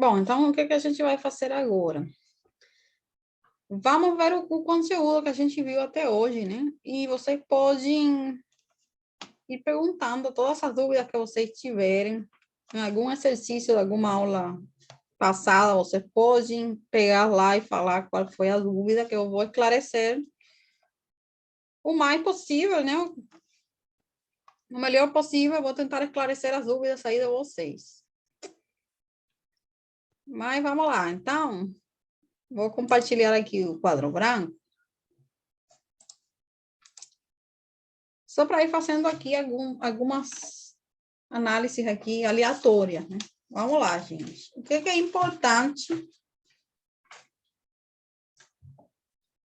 Bom, então, o que que a gente vai fazer agora? Vamos ver o conteúdo que a gente viu até hoje, né? E vocês podem ir perguntando todas as dúvidas que vocês tiverem. Em algum exercício de alguma aula passada, vocês podem pegar lá e falar qual foi a dúvida, que eu vou esclarecer o mais possível, né? O melhor possível, eu vou tentar esclarecer as dúvidas aí de vocês. Mas vamos lá, então, vou compartilhar aqui o quadro branco. Só para ir fazendo aqui algumas análises aqui aleatórias, né? Vamos lá, gente. O que é importante?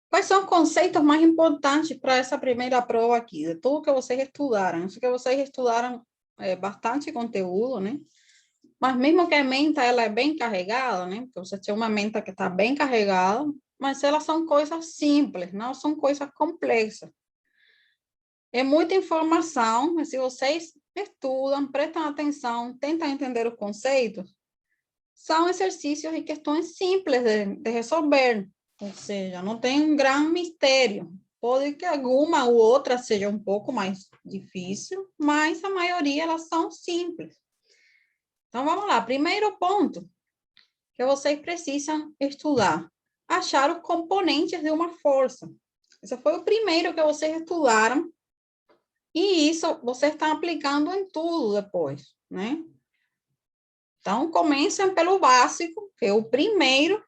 Quais são os conceitos mais importantes para essa primeira prova aqui? De tudo que vocês estudaram. Acho que vocês estudaram bastante conteúdo, né? Mas mesmo que a menta ela é bem carregada, né? Porque você tem uma menta que está bem carregada, mas elas são coisas simples, não são coisas complexas. É muita informação, mas se vocês estudam, prestam atenção, tentam entender os conceitos, são exercícios e questões simples de resolver. Ou seja, não tem um grande mistério. Pode que alguma ou outra seja um pouco mais difícil, mas a maioria elas são simples. Então, vamos lá. Primeiro ponto que vocês precisam estudar. Achar os componentes de uma força. Esse foi o primeiro que vocês estudaram. E isso vocês estão aplicando em tudo depois, né? Então, comecem pelo básico, que é o primeiro,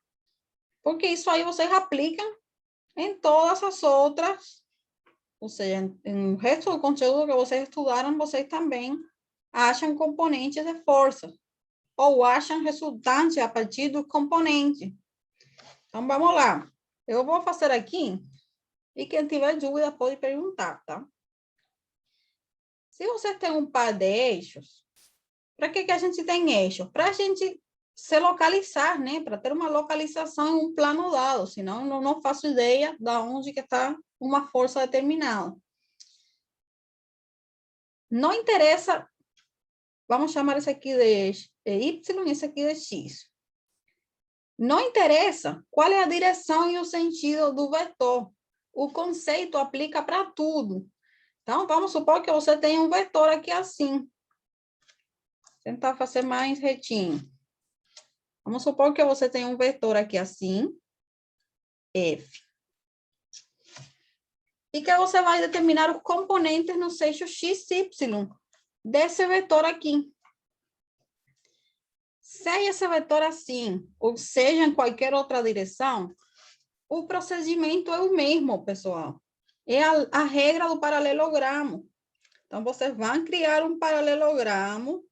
porque isso aí vocês aplicam em todas as outras, ou seja, em o resto do conteúdo que vocês estudaram, vocês também acham componentes de força, ou acham resultante a partir do componente. Então, vamos lá. Eu vou fazer aqui, e quem tiver dúvida pode perguntar, tá? Se você tem um par de eixos, para que a gente tem eixos? Para a gente se localizar, né? Para ter uma localização em um plano dado, senão eu não faço ideia de onde que está uma força determinada. Não interessa, vamos chamar isso aqui de Y e isso aqui de X. Não interessa qual é a direção e o sentido do vetor. O conceito aplica para tudo. Então, vamos supor que você tem um vetor aqui assim. Tentar fazer mais retinho. Vamos supor que você tem um vetor aqui assim, F. E que você vai determinar os componentes no eixo x, y desse vetor aqui. Seja esse vetor assim, ou seja em qualquer outra direção, o procedimento é o mesmo, pessoal. É a regra do paralelogramo. Então, vocês vão criar um paralelogramo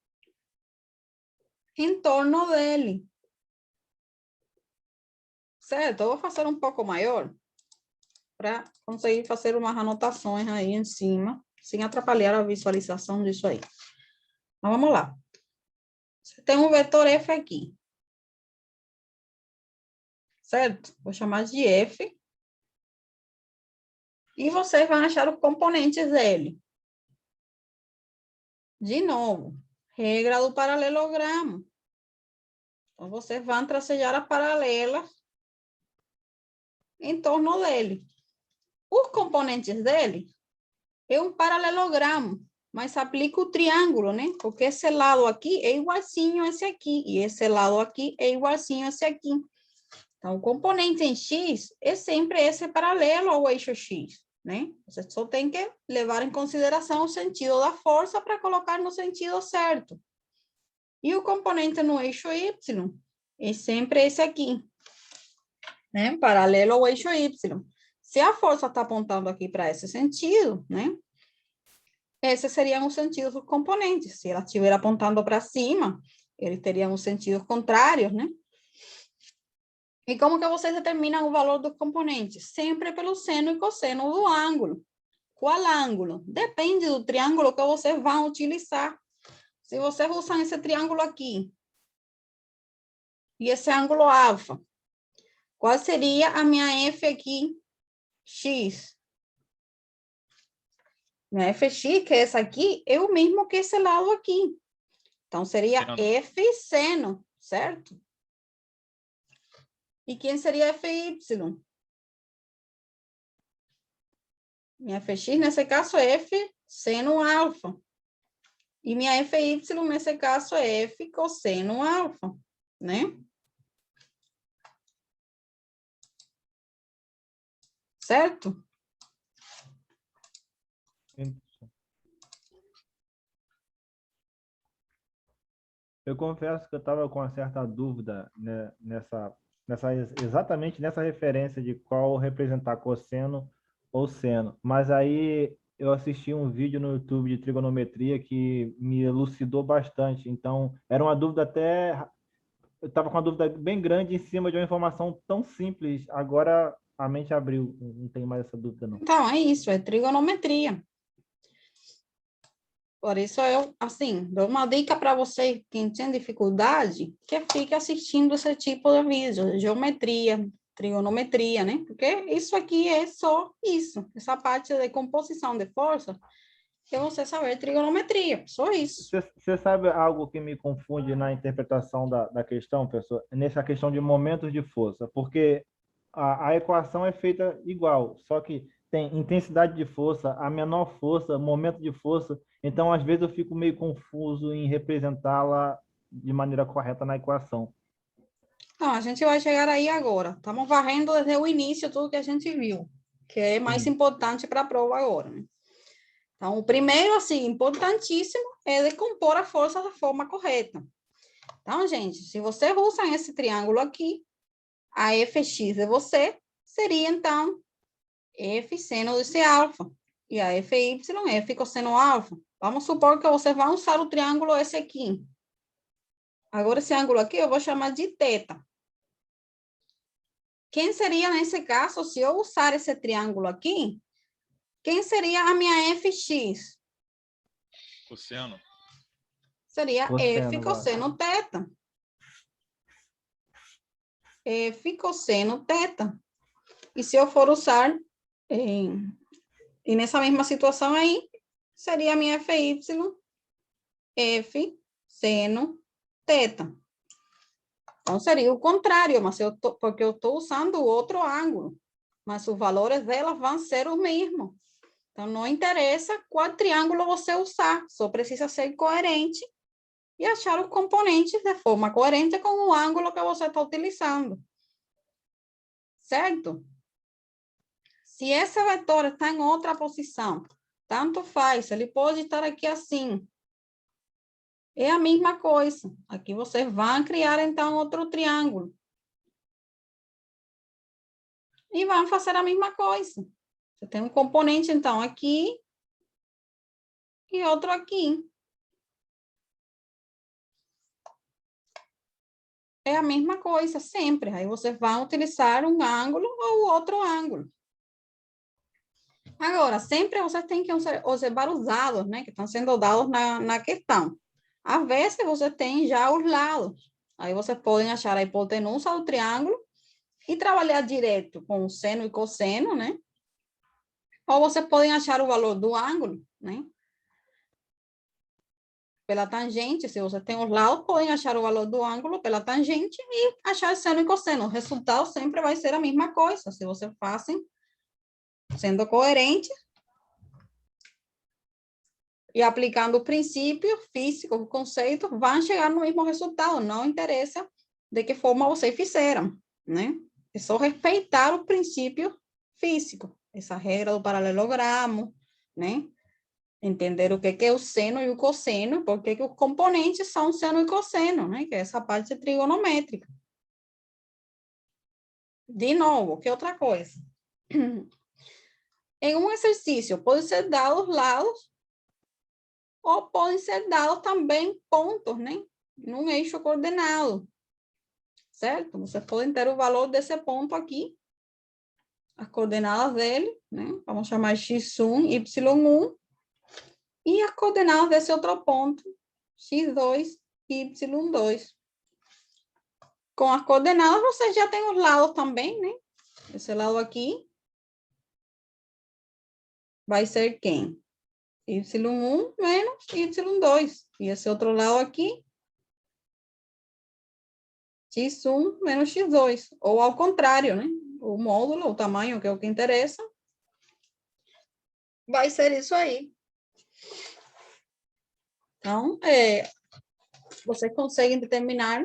em torno dele. Certo? Eu vou fazer um pouco maior para conseguir fazer umas anotações aí em cima, sem atrapalhar a visualização disso aí. Mas vamos lá. Você tem um vetor F aqui. Certo? Vou chamar de F. E vocês vão achar os componentes dele. De novo, regra do paralelogramo. Então, vocês vão tracejar as paralelas em torno dele. Os componentes dele é um paralelogramo, mas aplica o triângulo, né? Porque esse lado aqui é igualzinho a esse aqui, e esse lado aqui é igualzinho a esse aqui. Então, o componente em X é sempre esse paralelo ao eixo X, né? Você só tem que levar em consideração o sentido da força para colocar no sentido certo. E o componente no eixo Y é sempre esse aqui, né? Paralelo ao eixo Y. Se a força está apontando aqui para esse sentido, né? Esses seriam os sentidos dos componentes. Se ela estiver apontando para cima, eles teriam os sentidos contrários, né? E como que vocês determinam o valor dos componentes? Sempre pelo seno e cosseno do ângulo. Qual ângulo? Depende do triângulo que vocês vão utilizar. Se vocês usam esse triângulo aqui, e esse ângulo alfa, qual seria a minha F aqui? X. Minha Fx, que é essa aqui, é o mesmo que esse lado aqui. Então, seria Seno. F seno, certo? E quem seria FY? Minha FX, nesse caso, é F seno alfa. E minha FY, nesse caso, é F cosseno alfa, né? Certo? Eu confesso que eu estava com uma certa dúvida, né, exatamente nessa referência de qual representar cosseno ou seno. Mas aí eu assisti um vídeo no YouTube de trigonometria que me elucidou bastante. Então, era uma dúvida até. Eu estava com uma dúvida bem grande em cima de uma informação tão simples. Agora a mente abriu, não tem mais essa dúvida, não. Então, é isso, é trigonometria. Por isso, eu, assim, dou uma dica para você que tem dificuldade, que fique assistindo esse tipo de vídeo, geometria, trigonometria, né? Porque isso aqui é só isso, essa parte de composição de força, é você saber trigonometria, só isso. Você sabe algo que me confunde na interpretação da questão, pessoal? Nessa questão de momentos de força, porque a equação é feita igual, só que tem intensidade de força, a menor força, momento de força, então às vezes eu fico meio confuso em representá-la de maneira correta na equação. Não, a gente vai chegar aí agora. Estamos varrendo desde o início tudo que a gente viu, que é mais Sim. importante para a prova agora, né? Então, o primeiro, assim, importantíssimo, é decompor a força da forma correta. Então, gente, se você usa esse triângulo aqui, a Fx de você seria, então, F seno desse alfa. E a Fy, F cosseno alfa. Vamos supor que você vai usar o triângulo esse aqui. Agora, esse ângulo aqui eu vou chamar de θ. Quem seria, nesse caso, se eu usar esse triângulo aqui, quem seria a minha Fx? Cosseno. Seria F Cosseno agora. cosseno θ. F cosseno θ. E se eu for usar, e nessa mesma situação aí, seria a minha FY, F seno θ. Então, seria o contrário, mas porque eu estou usando outro ângulo, mas os valores delas vão ser o mesmo. Então, não interessa qual triângulo você usar, só precisa ser coerente e achar os componentes de forma coerente com o ângulo que você está utilizando. Certo? Se esse vetor está em outra posição, tanto faz, ele pode estar aqui assim. É a mesma coisa. Aqui você vai criar, então, outro triângulo. E vão fazer a mesma coisa. Você tem um componente, então, aqui e outro aqui. É a mesma coisa, sempre. Aí você vai utilizar um ângulo ou outro ângulo. Agora, sempre você tem que observar os dados, né, que estão sendo dados na questão. Às vezes, você tem já os lados. Aí, vocês podem achar a hipotenusa do triângulo e trabalhar direto com o seno e cosseno, né? Ou vocês podem achar o valor do ângulo, né? Pela tangente, se você tem os lados, podem achar o valor do ângulo pela tangente e achar seno e cosseno. O resultado sempre vai ser a mesma coisa, se vocês fazem sendo coerentes e aplicando o princípio físico, o conceito, vão chegar no mesmo resultado, não interessa de que forma vocês fizeram, né? É só respeitar o princípio físico, essa regra do paralelogramo, né? Entender o que é o seno e o cosseno, porque que os componentes são seno e cosseno, né? Que é essa parte trigonométrica. De novo, que outra coisa? Em um exercício, pode ser dado os lados ou podem ser dados também pontos, né? Num eixo coordenado, certo? Vocês podem ter o valor desse ponto aqui, as coordenadas dele, né? Vamos chamar x1, y1, e as coordenadas desse outro ponto, x2, y2. Com as coordenadas, você já tem os lados também, né? Esse lado aqui vai ser quem? y1 menos y2. E esse outro lado aqui x1 menos x2, ou ao contrário, né? O módulo, o tamanho, que é o que interessa, vai ser isso aí. Então, vocês conseguem determinar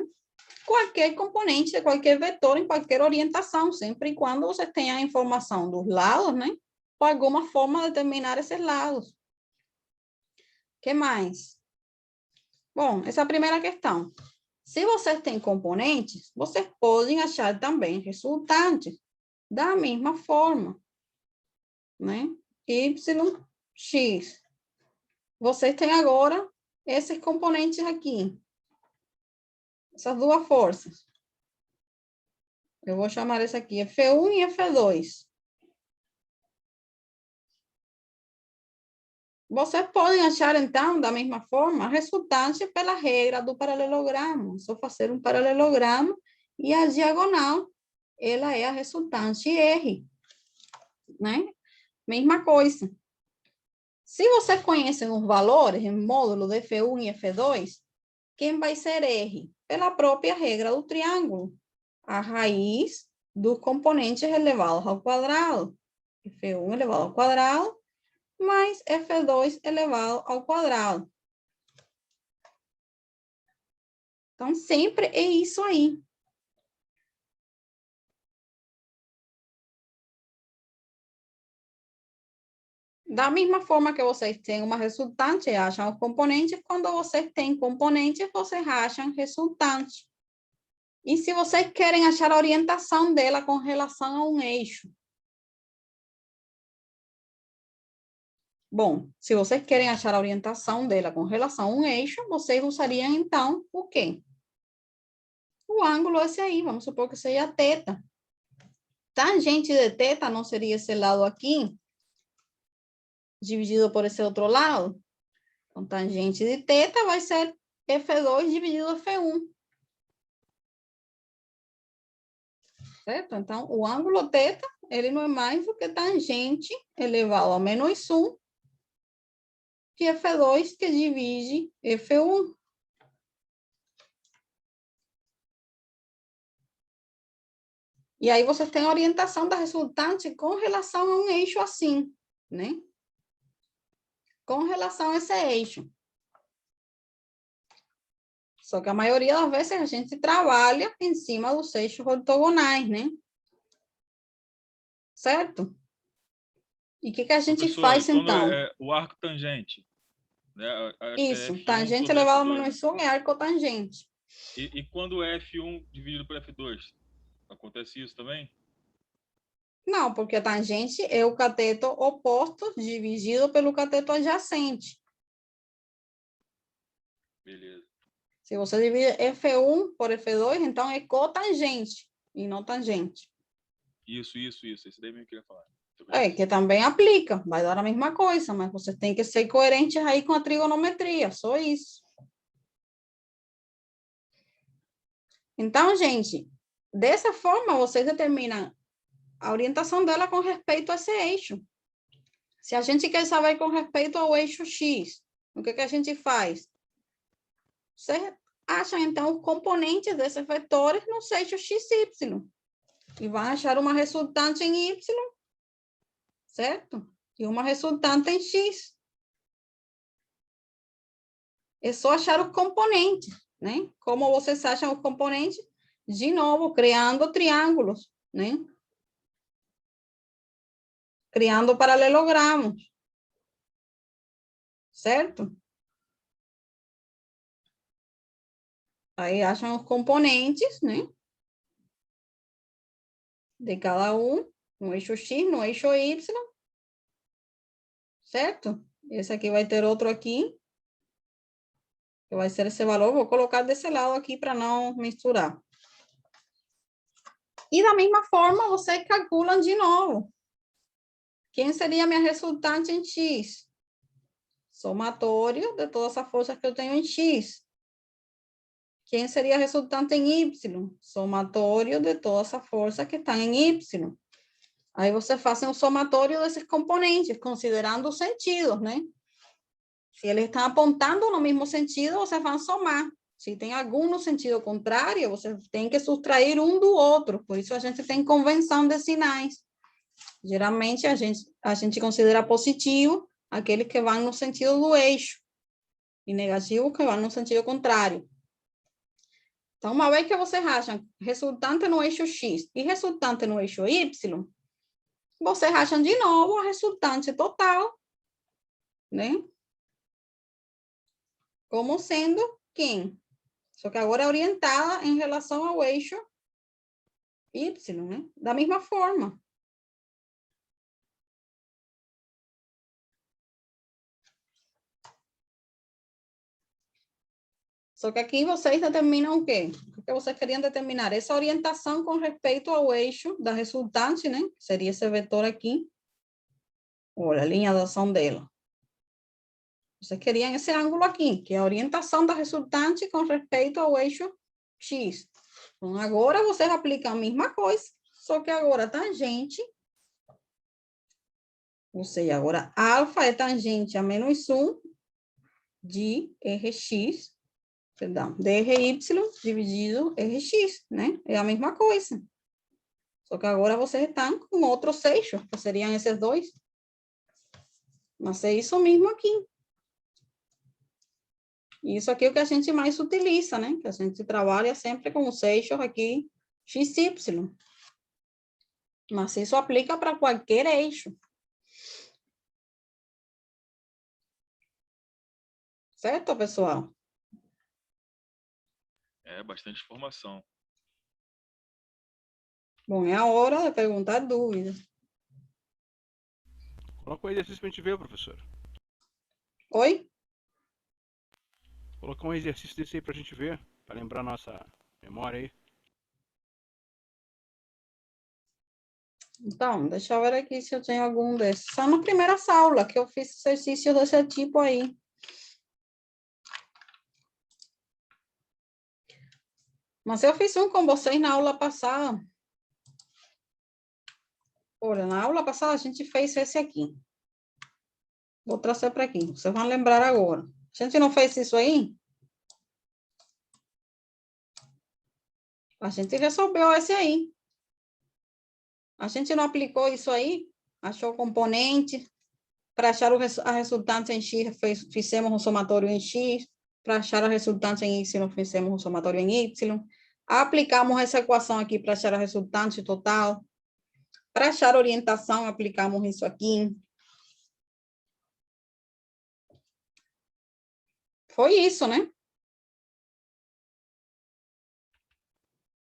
qualquer componente, qualquer vetor, em qualquer orientação, sempre e quando você tenha a informação dos lados, né? Ou alguma forma de determinar esses lados. O que mais? Bom, essa é a primeira questão. Se vocês têm componentes, vocês podem achar também resultantes da mesma forma, né? Y, X. Vocês têm agora esses componentes aqui. Essas duas forças. Eu vou chamar esse aqui F1 e F2. Vocês podem achar, então, da mesma forma, a resultante pela regra do paralelogramo. Só fazer um paralelogramo e a diagonal, ela é a resultante R. Né? Mesma coisa. Se vocês conhecem os valores em módulo de F1 e F2, quem vai ser R? Pela própria regra do triângulo. A raiz dos componentes elevados ao quadrado. F1 elevado ao quadrado mais F2 elevado ao quadrado. Então, sempre é isso aí. Da mesma forma que vocês têm uma resultante e acham os componentes, quando vocês têm componentes, vocês acham resultante. E se vocês querem achar a orientação dela com relação a um eixo? Bom, se vocês querem achar a orientação dela com relação a um eixo, vocês usariam, então, o quê? O ângulo esse aí, vamos supor que seja θ. Tangente de θ não seria esse lado aqui, dividido por esse outro lado? Então, tangente de θ vai ser F2 dividido F1. Certo? Então, o ângulo θ, ele não é mais do que tangente elevado a menos 1 de F2 que divide F1. E aí você tem a orientação da resultante com relação a um eixo assim, né? Com relação a esse eixo. Só que a maioria das vezes a gente trabalha em cima dos eixos ortogonais, né? Certo? E o que a gente faz, então? É o arco tangente, né? Isso, F1 tangente sobre elevado a F2, menos 1 é arcotangente. E quando é F1 dividido por F2, acontece isso também? Não, porque a tangente é o cateto oposto dividido pelo cateto adjacente. Beleza. Se você divide F1 por F2, então é cotangente e não tangente. Isso. Esse daí mesmo que eu queria falar. Que também aplica, vai dar a mesma coisa, mas você tem que ser coerente aí com a trigonometria, só isso. Então, gente, dessa forma, vocês determinam a orientação dela com respeito a esse eixo. Se a gente quer saber com respeito ao eixo X, o que a gente faz? Você acha, então, os componentes desses vetores nos eixos x, y. E vai achar uma resultante em y, certo? E uma resultante em x. É só achar os componentes, né? Como vocês acham os componentes? De novo, criando triângulos, né? Criando paralelogramos. Certo? Aí acham os componentes, né? De cada um, no eixo X, no eixo Y. Certo? Esse aqui vai ter outro aqui. Que vai ser esse valor. Vou colocar desse lado aqui para não misturar. E da mesma forma, vocês calculam de novo. Quem seria a minha resultante em X? Somatório de todas as forças que eu tenho em X. Quem seria a resultante em Y? Somatório de todas as forças que estão em Y. Aí você faz um somatório desses componentes, considerando os sentidos, né? Se eles estão apontando no mesmo sentido, você vai somar. Se tem algum no sentido contrário, você tem que subtrair um do outro. Por isso a gente tem convenção de sinais. Geralmente a gente considera positivo aqueles que vão no sentido do eixo e negativo que vão no sentido contrário. Então, uma vez que você acha resultante no eixo X e resultante no eixo Y, você acha de novo a resultante total, né? Como sendo quem? Só que agora é orientada em relação ao eixo Y, né? Da mesma forma. Só que aqui vocês determinam o quê? O que vocês queriam determinar? Essa orientação com respeito ao eixo da resultante, né? Seria esse vetor aqui. Olha, a linha de ação dela. Vocês queriam esse ângulo aqui, que é a orientação da resultante com respeito ao eixo X. Então, agora vocês aplicam a mesma coisa, só que agora tangente, ou seja, agora alfa é tangente a menos 1 de Rx, perdão, dRy dividido Rx, né? É a mesma coisa. Só que agora vocês estão com outros eixos, que seriam esses dois. Mas é isso mesmo aqui. Isso aqui é o que a gente mais utiliza, né? Que a gente trabalha sempre com os eixos aqui, x, y. Mas isso aplica para qualquer eixo. Certo, pessoal? É bastante informação. Bom, é a hora de perguntar dúvidas. Coloca um exercício pra gente ver, professor. Oi? Coloca um exercício desse aí pra gente ver, pra lembrar nossa memória aí. Então, deixa eu ver aqui se eu tenho algum desses. Só na primeira aula que eu fiz exercício desse tipo aí. Mas eu fiz um com vocês na aula passada. Olha, na aula passada a gente fez esse aqui. Vou trazer para aqui. Vocês vão lembrar agora. A gente não fez isso aí? A gente resolveu esse aí. A gente não aplicou isso aí? Achou componente. Para achar a resultante em X, fizemos um somatório em X. Para achar a resultante em Y, fizemos um somatório em Y. Aplicamos essa equação aqui para achar a resultante total. Para achar a orientação, aplicamos isso aqui. Foi isso, né?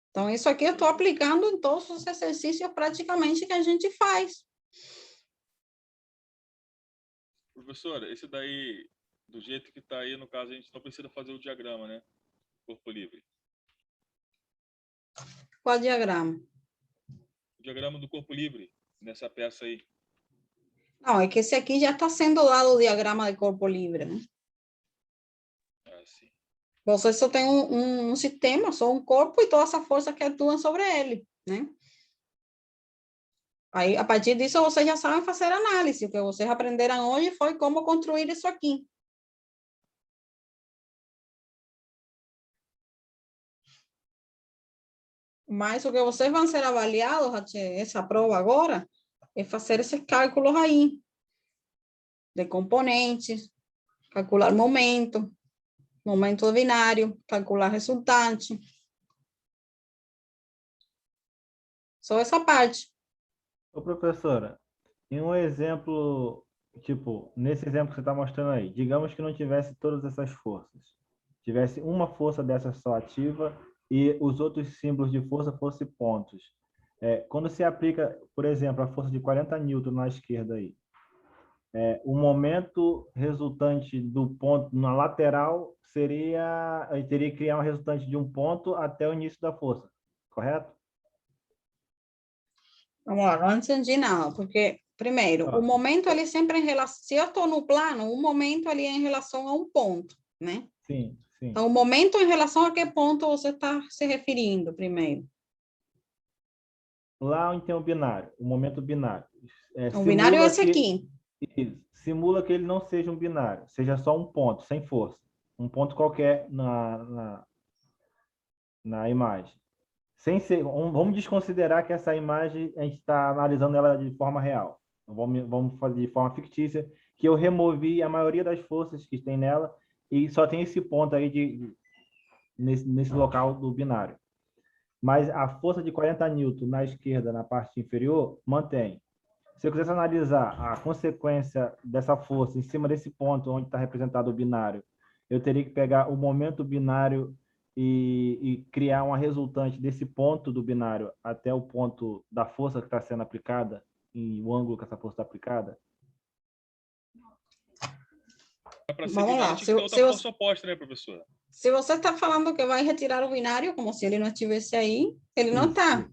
Então, isso aqui eu estou aplicando em todos os exercícios praticamente que a gente faz. Professora, esse daí, do jeito que está aí, no caso, a gente não precisa fazer o diagrama, né? Corpo livre. Qual diagrama? O diagrama do corpo livre, nessa peça aí. Não, é que esse aqui já está sendo dado o diagrama de corpo livre, né? Ah, sim. Você só tem um sistema, só um corpo e toda essa força que atua sobre ele, né? Aí, a partir disso, vocês já sabem fazer análise. O que vocês aprenderam hoje foi como construir isso aqui. Mas o que vocês vão ser avaliados, essa prova agora, é fazer esses cálculos aí, de componentes, calcular momento binário, calcular resultante. Só essa parte. Ô, professora, em um exemplo, tipo, nesse exemplo que você está mostrando aí, digamos que não tivesse todas essas forças, tivesse uma força dessa só ativa e os outros símbolos de força fossem pontos. Quando se aplica, por exemplo, a força de 40 newton na esquerda aí, o momento resultante do ponto na lateral teria que criar um resultante de um ponto até o início da força, correto? Vamos lá, não entendi não, porque, primeiro, o momento ali sempre em relação, se eu estou no plano, o momento ali é em relação a um ponto, né? Sim, sim. Então, o momento em relação a que ponto você está se referindo primeiro? Lá onde tem o binário, o momento binário. O binário é esse aqui. Simula que ele não seja um binário, seja só um ponto, sem força. Um ponto qualquer na imagem. Sem ser, vamos desconsiderar que essa imagem a gente está analisando ela de forma real. Vamos fazer de forma fictícia, que eu removi a maioria das forças que tem nela e só tem esse ponto aí nesse local do binário. Mas a força de 40 newton na esquerda, na parte inferior, mantém. Se eu quisesse analisar a consequência dessa força em cima desse ponto onde está representado o binário, eu teria que pegar o momento binário e criar uma resultante desse ponto do binário até o ponto da força que está sendo aplicada, e o ângulo que essa força está aplicada. Para ser Vamos lá. binário, tinha que ter outra força oposta, né, professor? Se você está falando que vai retirar o binário, como se ele não estivesse aí, ele não está.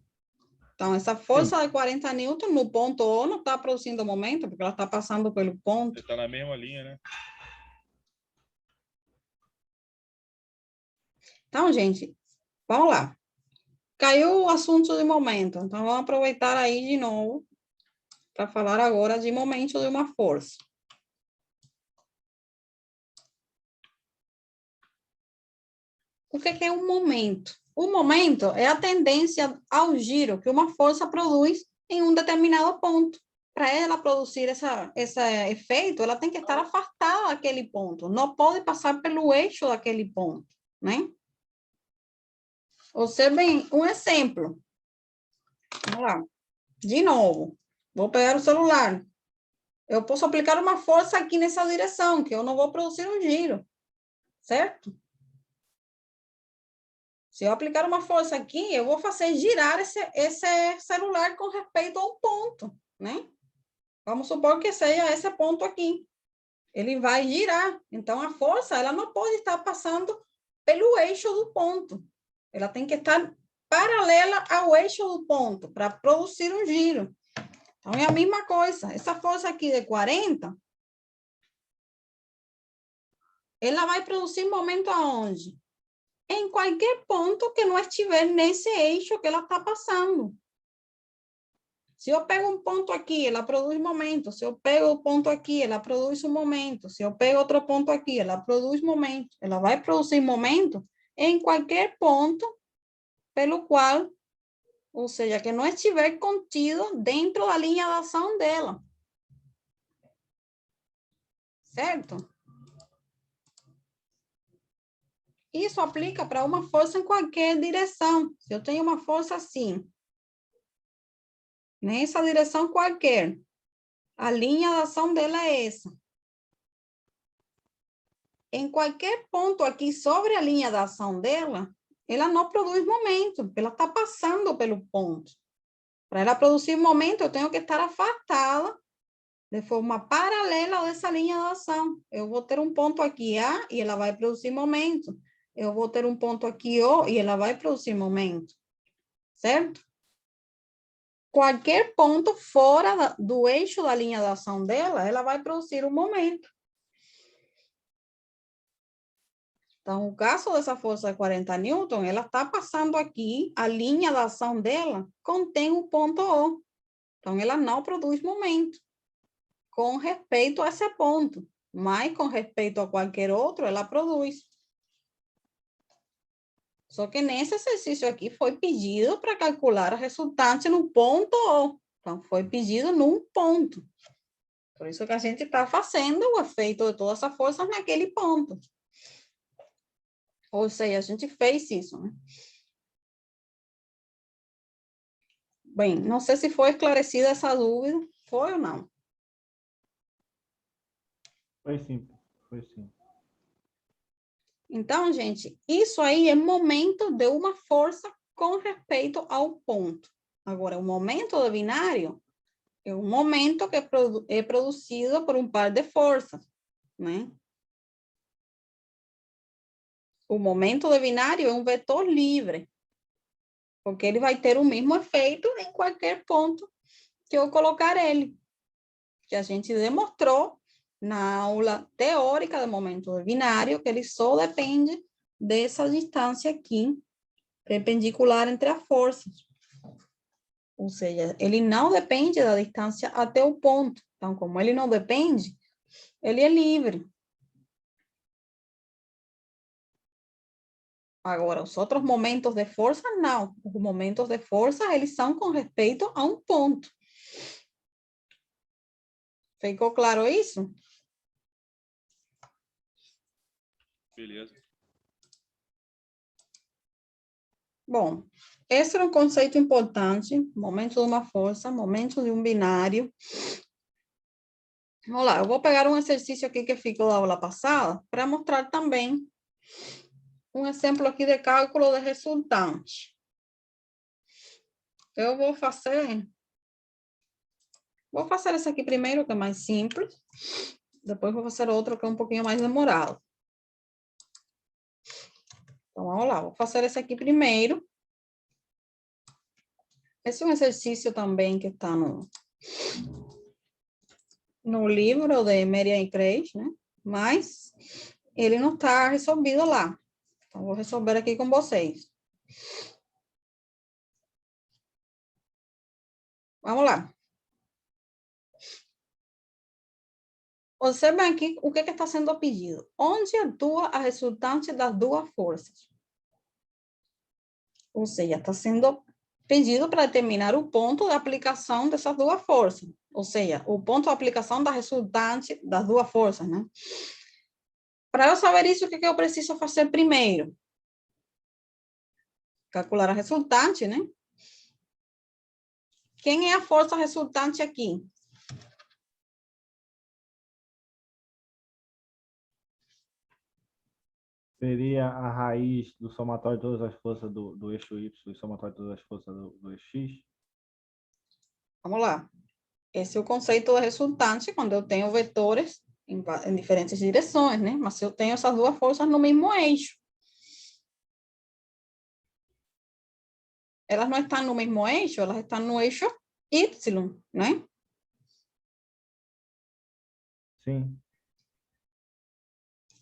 Então, essa força de 40 newton no ponto O não está produzindo momento, porque ela está passando pelo ponto. Ele está na mesma linha, né? Então, gente, vamos lá. Caiu o assunto de momento. Então, vamos aproveitar aí de novo para falar agora de momento de uma força. O que é um momento? O momento é a tendência ao giro que uma força produz em um determinado ponto. Para ela produzir esse efeito, ela tem que estar afastada daquele ponto. Não pode passar pelo eixo daquele ponto, né? Observem um exemplo. Vamos lá. De novo. Vou pegar o celular. Eu posso aplicar uma força aqui nessa direção, que eu não vou produzir um giro. Certo? Se eu aplicar uma força aqui, eu vou fazer girar esse celular com respeito ao ponto, né? Vamos supor que seja esse ponto aqui. Ele vai girar. Então, a força, ela não pode estar passando pelo eixo do ponto. Ela tem que estar paralela ao eixo do ponto para produzir um giro. Então, é a mesma coisa. Essa força aqui de 40, ela vai produzir momento aonde? Em qualquer ponto que não estiver nesse eixo que ela está passando. Se eu pego um ponto aqui, ela produz momento. Se eu pego o ponto aqui, ela produz um momento. Se eu pego outro ponto aqui, ela produz momento. Ela vai produzir momento em qualquer ponto pelo qual, ou seja, que não estiver contido dentro da linha de ação dela. Certo? Isso aplica para uma força em qualquer direção. Se eu tenho uma força assim, nessa direção qualquer, a linha de ação dela é essa. Em qualquer ponto aqui sobre a linha de ação dela, ela não produz momento, porque ela está passando pelo ponto. Para ela produzir momento, eu tenho que estar afastada de forma paralela dessa linha de ação. Eu vou ter um ponto aqui A e ela vai produzir momento. Eu vou ter um ponto aqui O e ela vai produzir momento. Certo? Qualquer ponto fora do eixo da linha de ação dela, ela vai produzir um momento. Então, o caso dessa força de 40 newton, ela está passando aqui, a linha de ação dela contém o ponto O. Então, ela não produz momento com respeito a esse ponto, mas com respeito a qualquer outro, ela produz. Só que nesse exercício aqui foi pedido para calcular a resultante no ponto O. Então, foi pedido num ponto. Por isso que a gente está fazendo o efeito de todas essas forças naquele ponto. Ou seja, a gente fez isso, né? Bem, não sei se foi esclarecida essa dúvida. Foi ou não? Foi sim, foi sim. Então, gente, isso aí é momento de uma força com respeito ao ponto. Agora, o momento do binário é um momento que é produzido por um par de forças, né? O momento do binário é um vetor livre, porque ele vai ter o mesmo efeito em qualquer ponto que eu colocar ele, que a gente demonstrou na aula teórica do momento do binário, que ele só depende dessa distância aqui, perpendicular entre as forças. Ou seja, ele não depende da distância até o ponto. Então, como ele não depende, ele é livre. Agora, os outros momentos de força, não. Os momentos de força, eles são com respeito a um ponto. Ficou claro isso? Beleza. Bom, esse era um conceito importante. Momento de uma força, momento de um binário. Vamos lá, eu vou pegar um exercício aqui que ficou da aula passada para mostrar também um exemplo aqui de cálculo de resultante. Eu vou fazer esse aqui primeiro, que é mais simples. Depois vou fazer outro que é um pouquinho mais demorado. Então, vamos lá, vou fazer esse aqui primeiro. Esse é um exercício também que está no livro de Merian e Kreis, né? Mas ele não está resolvido lá. Então, vou resolver aqui com vocês. Vamos lá. Observe aqui o que está sendo pedido. Onde atua a resultante das duas forças? Ou seja, está sendo pedido para determinar o ponto de aplicação dessas duas forças. Ou seja, o ponto de aplicação da resultante das duas forças, né? Para eu saber isso, o que eu preciso fazer primeiro? Calcular a resultante, né? Quem é a força resultante aqui? Seria a raiz do somatório de todas as forças do eixo Y e somatório de todas as forças do eixo X? Vamos lá. Esse é o conceito de resultante quando eu tenho vetores em diferentes direções, né? Mas se eu tenho essas duas forças no mesmo eixo. Elas não estão no mesmo eixo, elas estão no eixo Y, né? Sim.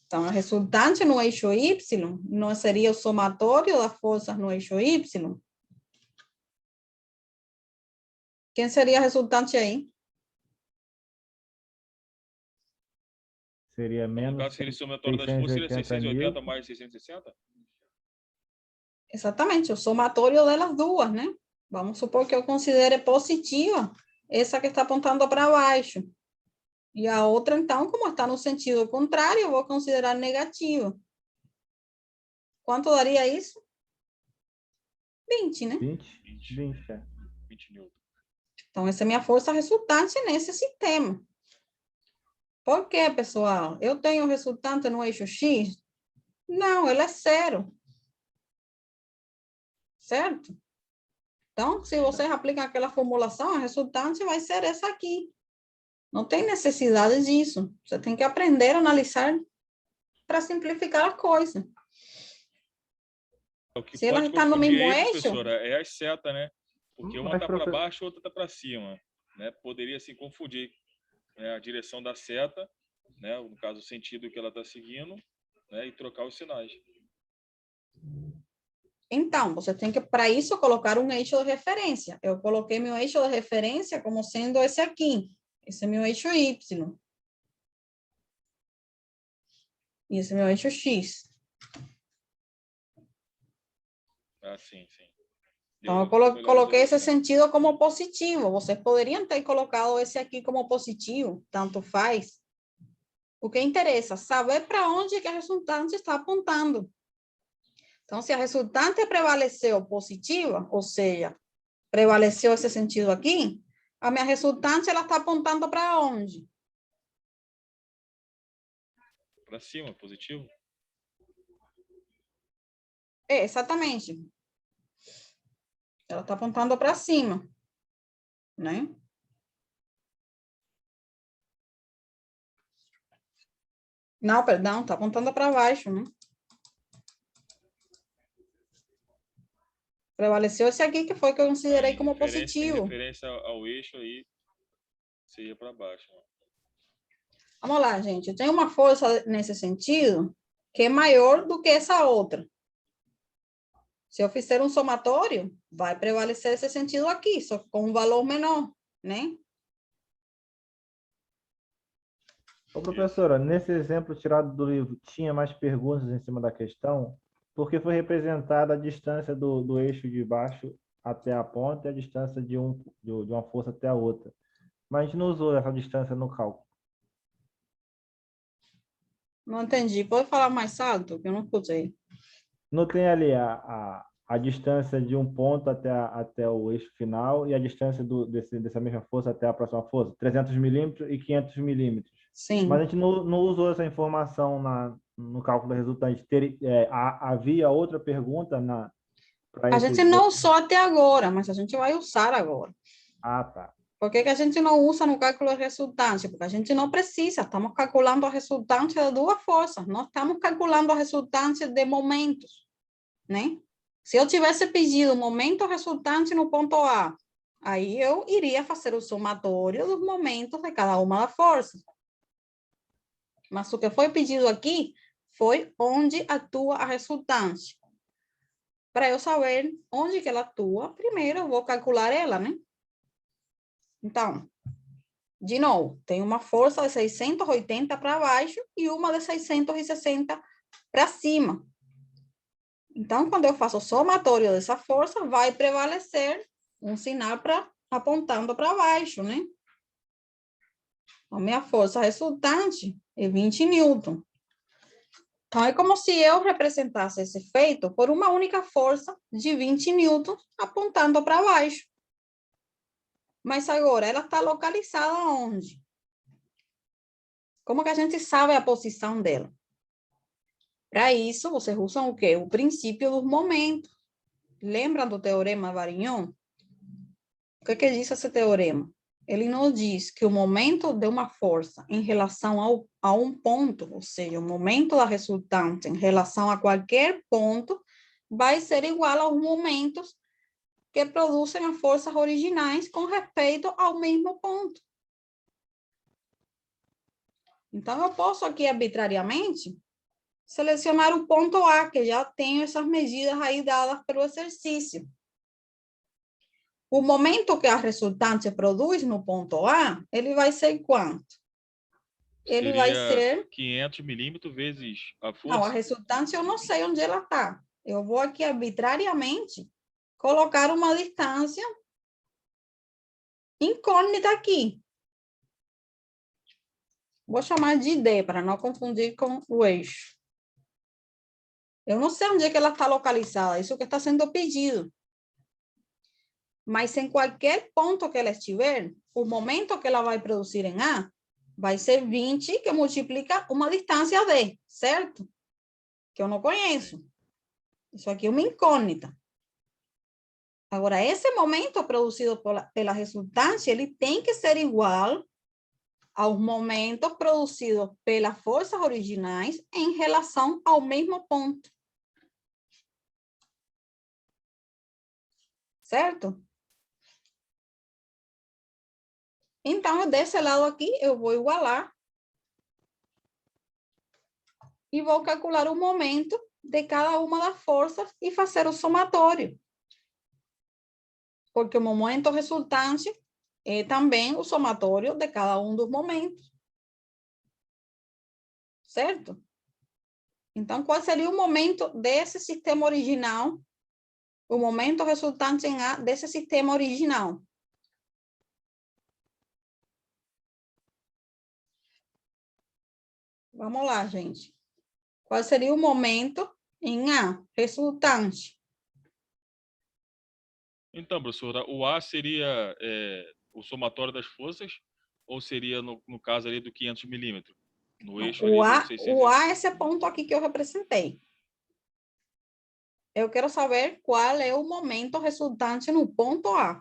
Então, a resultante no eixo Y não seria o somatório das forças no eixo Y? Quem seria a resultante aí? Seria No menos caso, seria o somatório das forças, seria 680 mais 660? Exatamente, o somatório delas duas, né? Vamos supor que eu considere positiva essa que está apontando para baixo. E a outra, então, como está no sentido contrário, eu vou considerar negativa. Quanto daria isso? 20, né? 20, é. 20 newton. Então, essa é a minha força resultante nesse sistema. Por quê, pessoal? Eu tenho resultante no eixo X? Não, ele é zero. Certo? Então, se vocês aplicam aquela formulação, a resultante vai ser essa aqui. Não tem necessidade disso. Você tem que aprender a analisar para simplificar a coisa. O que Se ela pode está no confundir mesmo aí, eixo... professora, é as setas, né? Porque uma Mas, está para professor... baixo, outra está para cima, né? Poderia se confundir, né, a direção da seta, né? No caso, o sentido que ela está seguindo, né? E trocar os sinais. Então, você tem que, para isso, colocar um eixo de referência. Eu coloquei meu eixo de referência como sendo esse aqui. Esse é meu eixo Y. E esse é meu eixo X. Ah, sim, sim. Então, eu coloquei esse sentido como positivo. Vocês poderiam ter colocado esse aqui como positivo, tanto faz. O que interessa? Saber para onde que a resultante está apontando. Então, se a resultante prevaleceu positiva, ou seja, prevaleceu esse sentido aqui, a minha resultante ela está apontando para onde? Para cima, positivo? É, exatamente. Ela está apontando para cima, né? Não, perdão, está apontando para baixo, né? Prevaleceu esse aqui, que foi que eu considerei como positivo. Em referência ao eixo aí, você ia para baixo. Né? Vamos lá, gente. Eu tenho uma força nesse sentido que é maior do que essa outra. Se eu fizer um somatório, vai prevalecer esse sentido aqui, só com um valor menor, né? Ô, professora, nesse exemplo tirado do livro, tinha mais perguntas em cima da questão? porque foi representada a distância do eixo de baixo até a ponta e a distância de uma força até a outra. Mas a gente não usou essa distância no cálculo. Não entendi. Pode falar mais alto, que eu não escutei. Não tem ali a distância de um ponto até o eixo final e a distância dessa mesma força até a próxima força, 300 milímetros e 500 milímetros. Sim. Mas a gente não usou essa informação no cálculo resultante. Havia outra pergunta A gente não usou até agora, mas a gente vai usar agora. Ah, tá. Por que a gente não usa no cálculo resultante? Porque a gente não precisa, estamos calculando a resultante de duas forças, não estamos calculando a resultante de momentos, né? Se eu tivesse pedido o momento resultante no ponto A, aí eu iria fazer o somatório dos momentos de cada uma das forças. Mas o que foi pedido aqui foi onde atua a resultante. Para eu saber onde que ela atua, primeiro eu vou calcular ela, né? Então, de novo, tem uma força de 680 para baixo e uma de 660 para cima. Então, quando eu faço o somatório dessa força, vai prevalecer um sinal apontando para baixo, né? A minha força resultante é 20 newton. Então, é como se eu representasse esse efeito por uma única força de 20 newtons apontando para baixo. Mas agora, ela está localizada onde? Como que a gente sabe a posição dela? Para isso, vocês usam o quê? O princípio dos momentos. Lembram do teorema Varignon? O que diz esse teorema? Ele nos diz que o momento de uma força em relação a um ponto, ou seja, o momento da resultante em relação a qualquer ponto, vai ser igual aos momentos que produzem as forças originais com respeito ao mesmo ponto. Então, eu posso aqui arbitrariamente selecionar o ponto A, que já tenho essas medidas aí dadas pelo exercício. O momento que a resultante produz no ponto A, ele vai ser quanto? Ele vai ser 500 milímetros vezes a força. Não, a resultante eu não sei onde ela está. Eu vou aqui arbitrariamente colocar uma distância incógnita aqui. Vou chamar de D, para não confundir com o eixo. Eu não sei onde é que ela está localizada, isso que está sendo pedido. Mas em qualquer ponto que ela estiver, o momento que ela vai produzir em A vai ser 20, que multiplica uma distância D, certo? Que eu não conheço. Isso aqui é uma incógnita. Agora, esse momento produzido pela resultante, ele tem que ser igual aos momentos produzidos pelas forças originais em relação ao mesmo ponto. Certo? Então, desse lado aqui, eu vou igualar e vou calcular o momento de cada uma das forças e fazer o somatório. Porque o momento resultante é também o somatório de cada um dos momentos. Certo? Então, qual seria o momento desse sistema original? O momento resultante em A desse sistema original? Vamos lá, gente. Qual seria o momento em A resultante? Então, professora, o A seria o somatório das forças ou seria, no caso ali, do 500 milímetros? No eixo ali do 600. O A é esse ponto aqui que eu representei. Eu quero saber qual é o momento resultante no ponto A.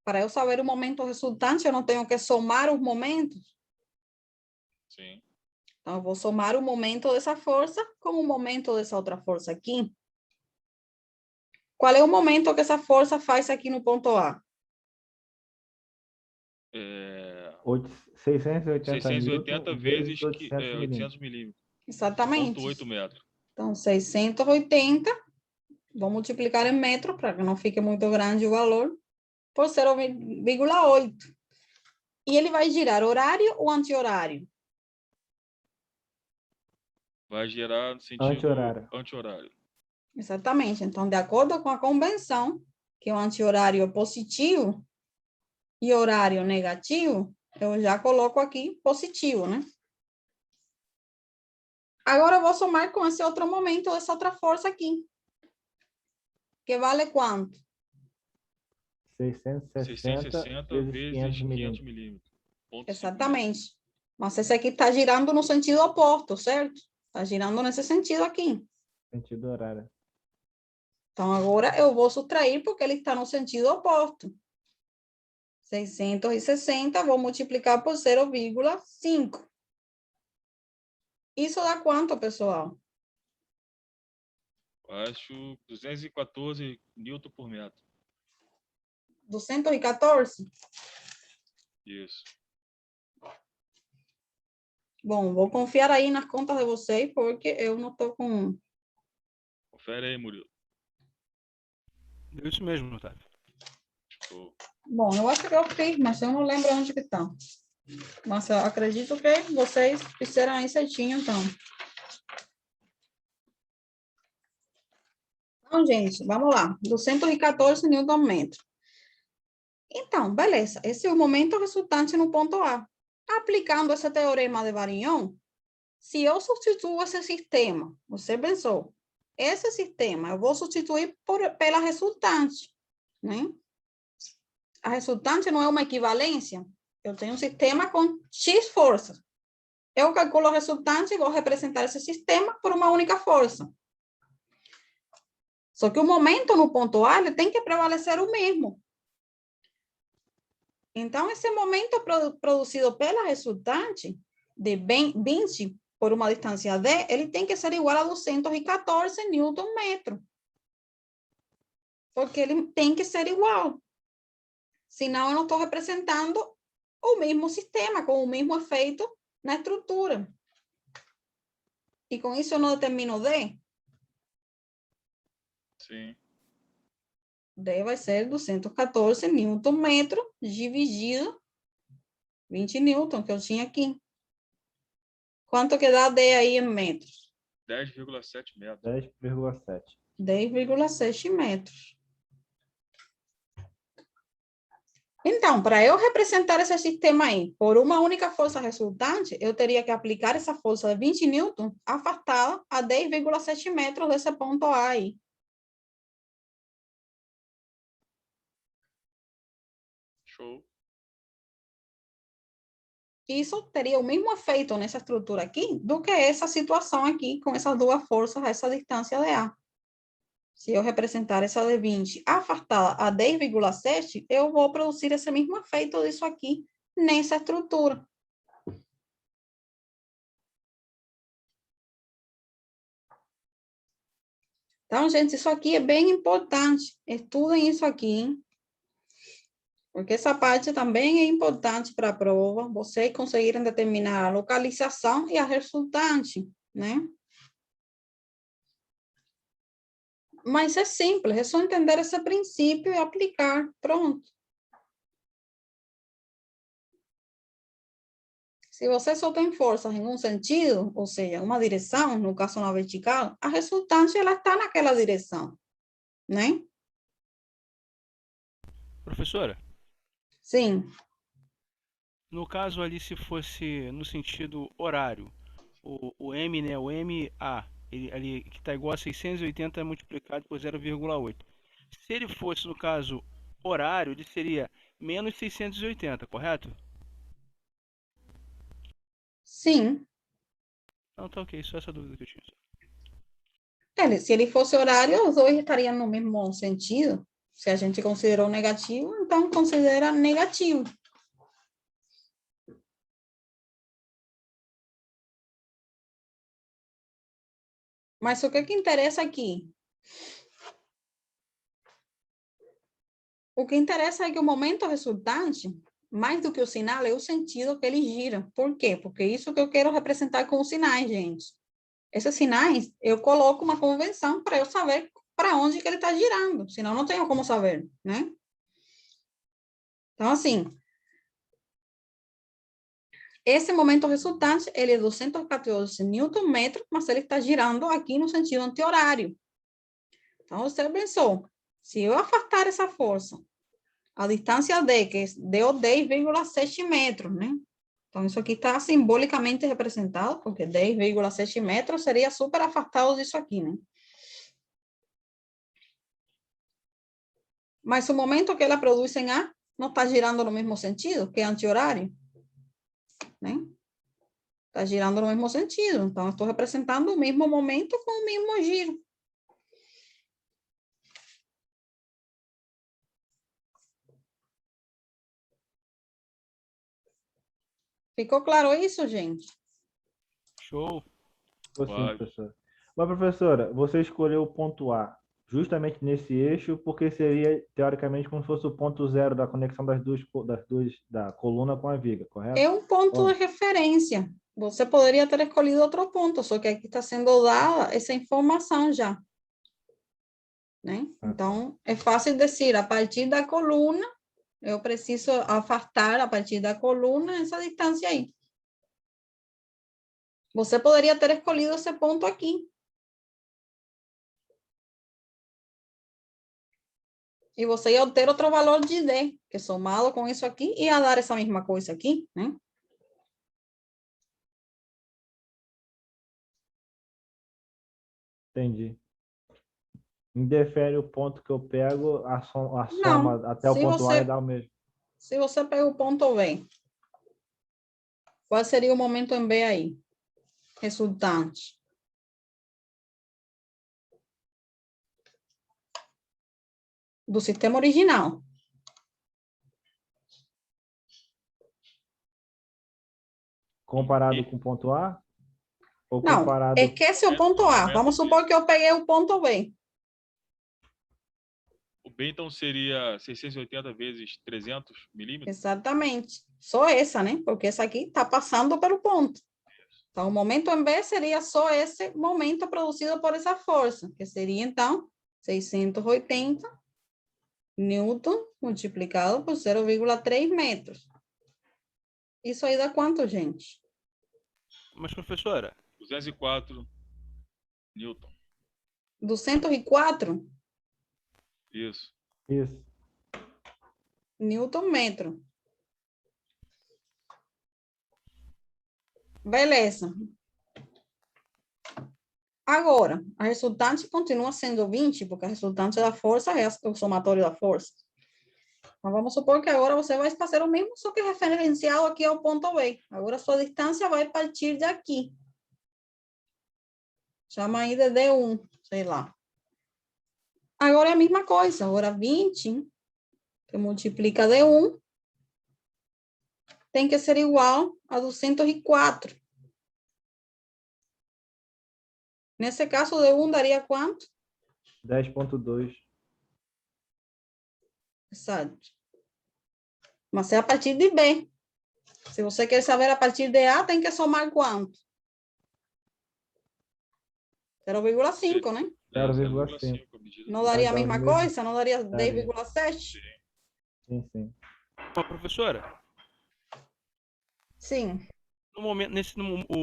Para eu saber o momento resultante, eu não tenho que somar os momentos? Sim. Então, eu vou somar o momento dessa força com o momento dessa outra força aqui. Qual é o momento que essa força faz aqui no ponto A? 680 vezes 800 milímetros. Exatamente. 0,8 metros. Então, 680, vou multiplicar em metros, para que não fique muito grande o valor, por 0,8. E ele vai girar horário ou anti-horário? vai gerar no sentido Anti-horário. anti-horário. Exatamente. Então, de acordo com a convenção, que o anti-horário é positivo e horário negativo, eu já coloco aqui positivo, né? Agora eu vou somar com esse outro momento, essa outra força aqui. Que vale quanto? 660 vezes 500 milímetros. milímetros. Exatamente. Mas esse aqui está girando no sentido oposto, certo? Está girando nesse sentido aqui. Sentido horário. Então, agora eu vou subtrair porque ele está no sentido oposto. 660, vou multiplicar por 0,5. Isso dá quanto, pessoal? Acho 214 newton por metro. 214? Isso. Bom, vou confiar aí nas contas de vocês, porque eu não estou com... Confere aí, Murilo. Deu isso mesmo, Otávio. Show. Bom, eu acho que eu fiz, mas eu não lembro onde que está. Mas eu acredito que vocês fizeram aí certinho, então. Então, gente, vamos lá. 214 Nm. Então, beleza. Esse é o momento resultante no ponto A. Aplicando esse teorema de Varignon, se eu substituo esse sistema, você pensou, esse sistema eu vou substituir pela resultante, né? A resultante não é uma equivalência. Eu tenho um sistema com X forças. Eu calculo a resultante e vou representar esse sistema por uma única força. Só que o momento no ponto A ele tem que prevalecer o mesmo. Então, esse momento produzido pela resultante de 20 por uma distância D, ele tem que ser igual a 214 Nm. Porque ele tem que ser igual. Senão, eu não estou representando o mesmo sistema, com o mesmo efeito na estrutura. E com isso eu não determino D. Sim. D vai ser 214 Nm dividido 20 newton que eu tinha aqui. Quanto que dá D aí em metros? 10,7 metros. 10,7. 10,7 metros. Então, para eu representar esse sistema aí por uma única força resultante, eu teria que aplicar essa força de 20 newton afastada a 10,7 metros desse ponto A aí. Show. Isso teria o mesmo efeito nessa estrutura aqui do que essa situação aqui com essas duas forças a essa distância de A. Se eu representar essa de 20 afastada a 10,7, eu vou produzir esse mesmo efeito disso aqui nessa estrutura. Então, gente, isso aqui é bem importante. Estudem isso aqui, hein? Porque essa parte também é importante para a prova. Vocês conseguirem determinar a localização e a resultante, né? Mas é simples, é só entender esse princípio e aplicar. Pronto. Se você só tem forças em um sentido, ou seja, uma direção, no caso na vertical, a resultante ela está naquela direção, né? Professora, Sim. no caso ali, se fosse no sentido horário, o M, né, o MA, ele, ali, que está igual a 680 multiplicado por 0,8. Se ele fosse, no caso, horário, ele seria menos 680, correto? Sim. Não, tá ok, só essa dúvida que eu tinha. Se ele fosse horário, os dois estariam no mesmo sentido. Se a gente considerou negativo, então considera negativo. Mas o que interessa aqui? O que interessa é que o momento resultante, mais do que o sinal, é o sentido que ele gira. Por quê? Porque isso que eu quero representar com os sinais, gente. Esses sinais, eu coloco uma convenção para eu saber para onde que ele está girando. Senão, não tenho como saber, né? Então, assim, esse momento resultante, ele é 214 Nm, mas ele está girando aqui no sentido anti-horário. Então, você pensou, se eu afastar essa força, a distância D, que deu 10,7 metros, né? Então, isso aqui está simbolicamente representado, porque 10,7 metros seria super afastado disso aqui, né? Mas o momento que ela produz em A não está girando no mesmo sentido, que é anti-horário, né? Está girando no mesmo sentido. Então, eu estou representando o mesmo momento com o mesmo giro. Ficou claro isso, gente? Show. Sim, Claro. professora. Mas, professora, você escolheu o ponto A justamente nesse eixo, porque seria, teoricamente, como se fosse o ponto zero da conexão da coluna com a viga, correto? É um ponto de referência. Você poderia ter escolhido outro ponto, só que aqui está sendo dada essa informação já. Né? Então, é fácil dizer, a partir da coluna, eu preciso afastar a partir da coluna essa distância aí. Você poderia ter escolhido esse ponto aqui. E você ia obter outro valor de D, que somado com isso aqui, ia dar essa mesma coisa aqui, né? Entendi. Indefere o ponto que eu pego, a soma Não, até o ponto A e dá o mesmo. se você pega o ponto B, qual seria o momento em B aí? Resultante. Do sistema original. Comparado com o ponto A? Ou Não, comparado... esquece o ponto A. Vamos supor que eu peguei o ponto B. O B, então, seria 680 vezes 300 milímetros? Exatamente. Só essa, né? Porque essa aqui está passando pelo ponto. Então, o momento em B seria só esse momento produzido por essa força, que seria, então, 680 Newton multiplicado por 0,3 metros. Isso aí dá quanto, gente? Mas, professora, 204 Newton. 204 Isso. Isso. Newton metro. Beleza. Agora, a resultante continua sendo 20, porque a resultante da força é o somatório da força. Então, vamos supor que agora você vai fazer o mesmo, só que referencial aqui ao ponto B. Agora, a sua distância vai partir de aqui. Chama aí de D1, sei lá. Agora é a mesma coisa. Agora, 20, que multiplica D1, tem que ser igual a 204. Nesse caso, D1 daria quanto? 10,2. Exato. Mas é a partir de B. Se você quer saber a partir de A, tem que somar quanto? 0,5, né? 0,5. Não daria a Vai dar mesma o mesmo. coisa? Não daria Daria. 10,7? Sim, sim. Ô, professora, Sim. no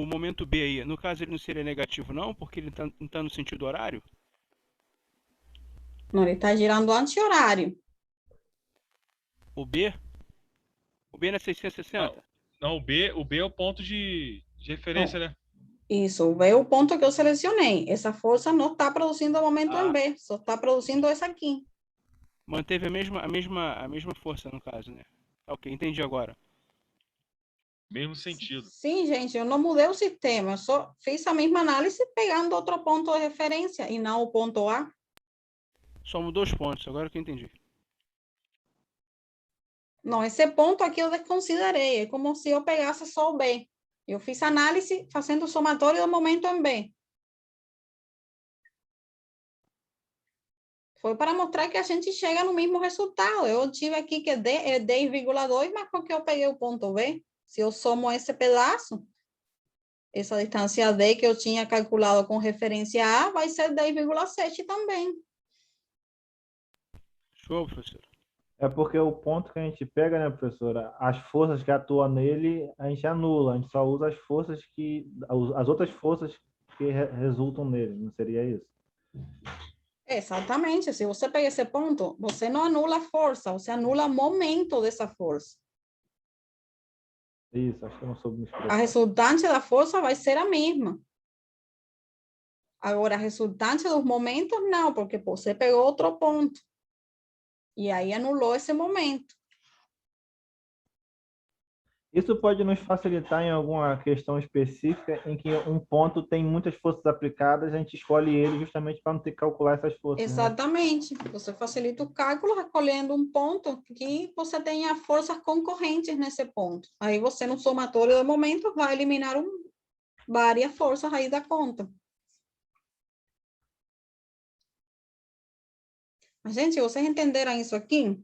momento B aí, no caso ele não seria negativo não, porque ele não tá no sentido horário? Não, ele está girando anti-horário. O B? O B não é 660? Não, o B é o ponto de referência, né? Isso, é o ponto que eu selecionei. Essa força não está produzindo o momento em B, só está produzindo essa aqui. Manteve a mesma força no caso, né? Ok, entendi agora. Mesmo sentido. Sim, gente, eu não mudei o sistema, eu só fiz a mesma análise pegando outro ponto de referência e não o ponto A. Só mudou os pontos, agora que eu entendi. Não, esse ponto aqui eu desconsiderei, é como se eu pegasse só o B. Eu fiz análise fazendo o somatório do momento em B. Foi para mostrar que a gente chega no mesmo resultado. Eu tive aqui que D é 10,2, mas porque eu peguei o ponto B. Se eu somo esse pedaço, essa distância D que eu tinha calculado com referência A, vai ser 10,7 também. Show, professor. É porque o ponto que a gente pega, né, professora, as forças que atuam nele, a gente anula, a gente só usa as forças as outras forças que resultam nele, não seria isso? Exatamente. Se você pega esse ponto, você não anula a força, você anula o momento dessa força. Isso, acho que eu não soube me A expressar. resultante da força vai ser a mesma. Agora, a resultante dos momentos, não, porque você pegou outro ponto. E aí anulou esse momento. Isso pode nos facilitar em alguma questão específica em que um ponto tem muitas forças aplicadas, a gente escolhe ele justamente para não ter que calcular essas forças, né? Exatamente. Você facilita o cálculo recolhendo um ponto que você tenha forças concorrentes nesse ponto. Aí você, no somatório do momento, vai eliminar várias forças aí da conta. Mas, gente, vocês entenderam isso aqui?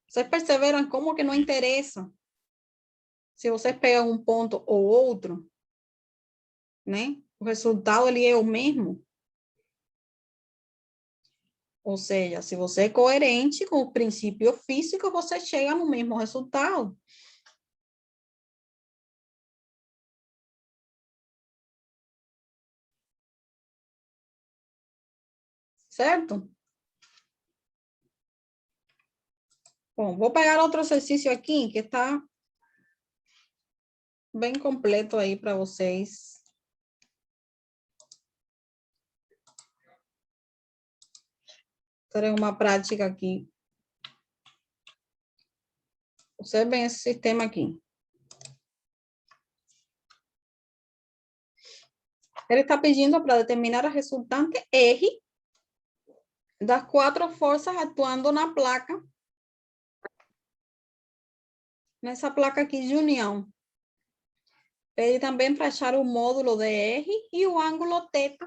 Vocês perceberam como que não interessa se você pega um ponto ou outro, né? O resultado ele é o mesmo. Ou seja, se você é coerente com o princípio físico, você chega no mesmo resultado. Certo? Bom, vou pegar outro exercício aqui que está bem completo aí para vocês. Terei uma prática aqui. Observem esse sistema aqui. Ele está pedindo para determinar a resultante R das 4 forças atuando na placa. Nessa placa aqui de união. Pede também para achar o módulo de R e o ângulo θ,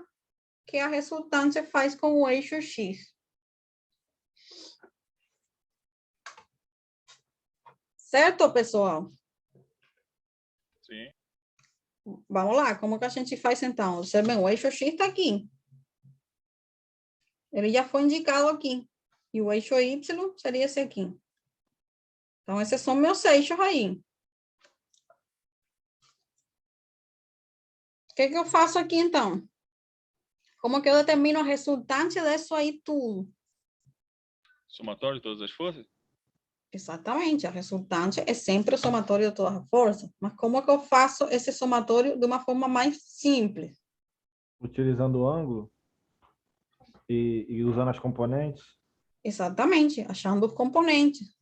que a resultante faz com o eixo X. Certo, pessoal? Sim. Vamos lá, como que a gente faz então? Você vê, o eixo X está aqui. Ele já foi indicado aqui. E o eixo Y seria esse aqui. Então, esses são meus eixos aí. O que eu faço aqui, então? Como que eu determino a resultante disso aí tudo? Somatório de todas as forças? Exatamente, a resultante é sempre o somatório de todas as forças. Mas como que eu faço esse somatório de uma forma mais simples? Utilizando o ângulo e usando as componentes. Exatamente, achando os componentes.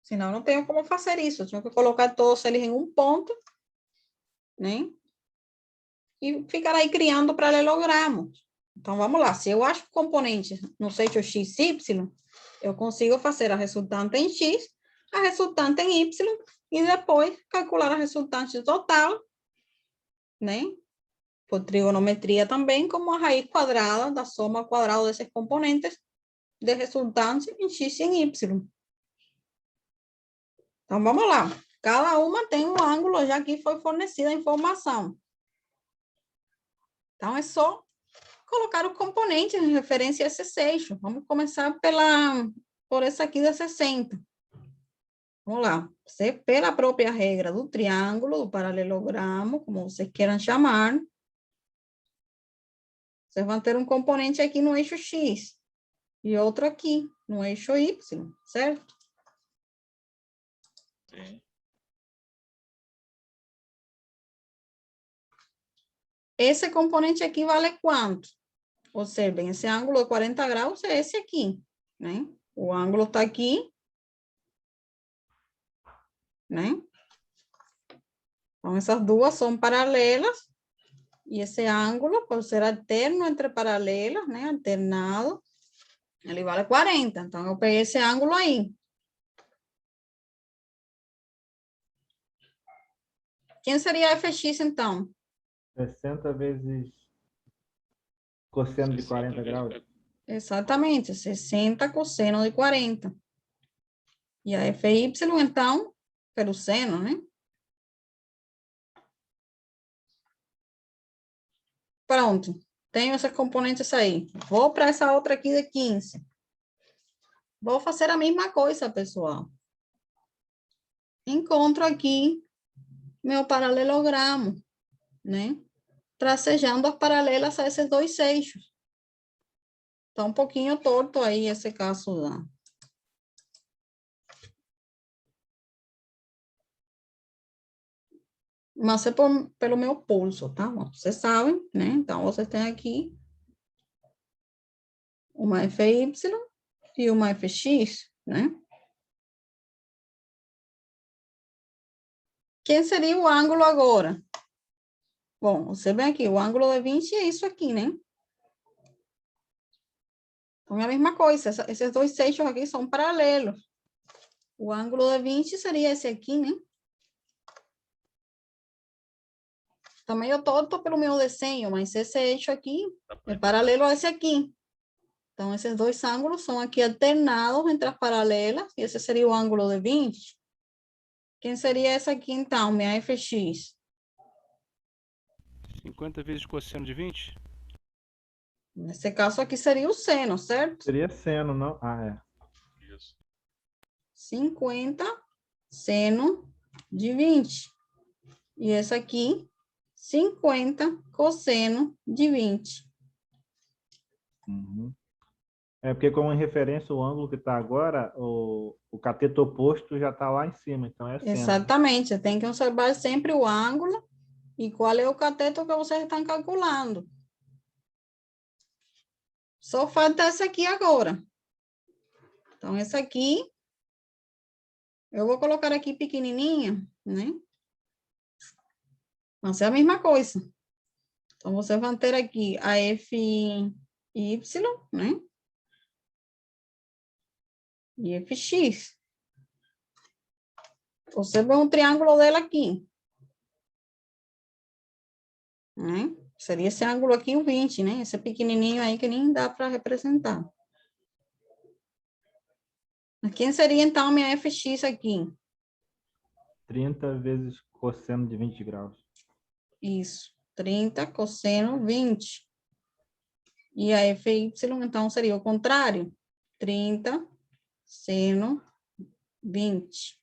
Senão, não tenho como fazer isso. Eu tenho que colocar todos eles em um ponto, né? E ficar aí criando paralelogramos. Então, vamos lá. Se eu acho componentes no eixo x, y, eu consigo fazer a resultante em x, a resultante em y, e depois calcular a resultante total, né? Por trigonometria também, como a raiz quadrada da soma quadrada desses componentes de resultante em x e em y. Então, vamos lá. Cada uma tem um ângulo, já que foi fornecida a informação. Então, é só colocar o componente em referência a esse eixo. Vamos começar por essa aqui da 60. Vamos lá. Você, pela própria regra do triângulo, do paralelogramo, como vocês queiram chamar, vocês vão ter um componente aqui no eixo X e outro aqui no eixo Y, certo? Sim. Esse componente aqui vale quanto? Observem, esse ângulo de 40 graus é esse aqui, né? O ângulo está aqui, né? Então, essas duas são paralelas, e esse ângulo, por ser alterno entre paralelas, né? Alternado, ele vale 40. Então, eu peguei esse ângulo aí. Quem seria fx, então? 60 vezes cosseno de 40 graus. Exatamente, 60 cosseno de 40. E a FY, então, pelo seno, né? Pronto. Tenho esses componentes aí. Vou para essa outra aqui de 15. Vou fazer a mesma coisa, pessoal. Encontro aqui meu paralelogramo, né? Tracejando as paralelas a esses dois eixos. Tá um pouquinho torto aí esse caso lá. Mas é pelo meu pulso, tá? Vocês sabem, né? Então, vocês têm aqui uma FY e uma FX, né? Quem seria o ângulo agora? Bom, você vê aqui, o ângulo de 20 é isso aqui, né? Então, é a mesma coisa, esses dois eixos aqui são paralelos. O ângulo de 20 seria esse aqui, né? Tá meio torto pelo meu desenho, mas esse eixo aqui é paralelo a esse aqui. Então, esses dois ângulos são aqui alternados entre as paralelas, e esse seria o ângulo de 20. Quem seria essa aqui, então, minha FX? 50 vezes cosseno de 20? Nesse caso aqui seria o seno, certo? Seria seno, não? Ah, é. Isso. 50 seno de 20. E esse aqui, 50 cosseno de 20. Uhum. É porque, como em referência, o ângulo que está agora, o cateto oposto já está lá em cima, então é seno. Exatamente, você tem que observar sempre o ângulo e qual é o cateto que vocês estão calculando. Só falta essa aqui agora. Então, essa aqui, eu vou colocar aqui pequenininha, né? Mas é a mesma coisa. Então, vocês vão ter aqui a FY, né? E FX. Você vê um triângulo dela aqui. Né? Seria esse ângulo aqui, o 20, né? Esse pequenininho aí que nem dá para representar. Quem seria, então, minha FX aqui? 30 vezes cosseno de 20 graus. Isso. 30 cosseno 20. E a FY, então, seria o contrário. 30 seno 20.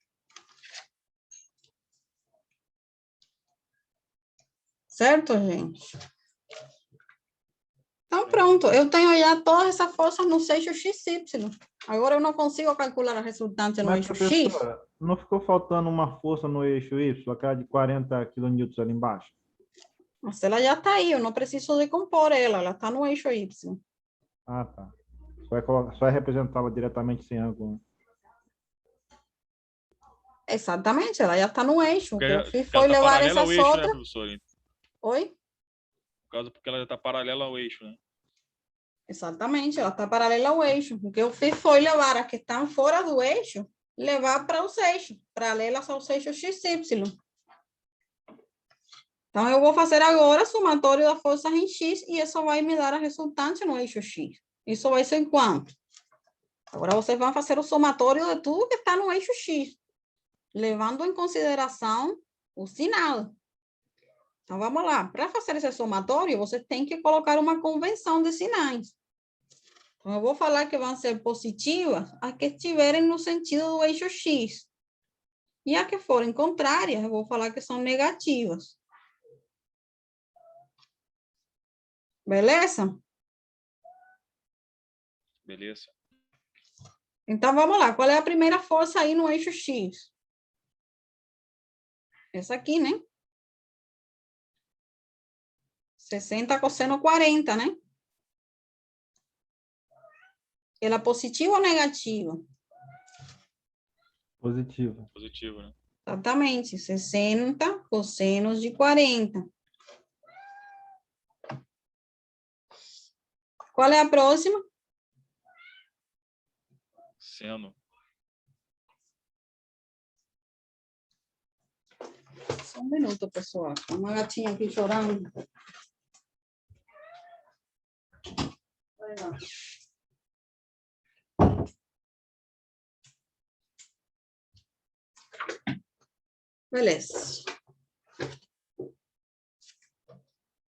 Certo, gente? Então, pronto. Eu tenho já toda essa força no eixo XY. Agora eu não consigo calcular a resultante no Mas, eixo X. professora, não ficou faltando uma força no eixo Y, aquela de 40 kN ali embaixo? Mas ela já está aí, eu não preciso decompor ela está no eixo Y. Ah, tá. Só é representá-la diretamente sem ângulo, né? Exatamente, ela já está no eixo. O que eu Porque fiz ela foi tá levar paralela ao essas eixo, né, outras... professor? Oi? No caso, porque ela está paralela ao eixo, né? Exatamente, ela está paralela ao eixo. O que eu fiz foi levar as que estão fora do eixo, levar para os eixos, paralelas aos eixos XY. Então, eu vou fazer agora o somatório das forças em X e isso vai me dar a resultante no eixo X. Isso vai ser quanto? Agora, vocês vão fazer o somatório de tudo que está no eixo X, levando em consideração o sinal. Então, vamos lá. Para fazer esse somatório, você tem que colocar uma convenção de sinais. Então, eu vou falar que vão ser positivas as que estiverem no sentido do eixo X. E as que forem contrárias, eu vou falar que são negativas. Beleza? Beleza. Então, vamos lá. Qual é a primeira força aí no eixo X? Essa aqui, né? 60 cosseno 40, né? Ela é positiva ou negativa? Positivo. Positivo, né? Exatamente. 60 cossenos de 40. Qual é a próxima? Seno. Só um minuto, pessoal. Tem uma gatinha aqui chorando. Vai lá. Beleza.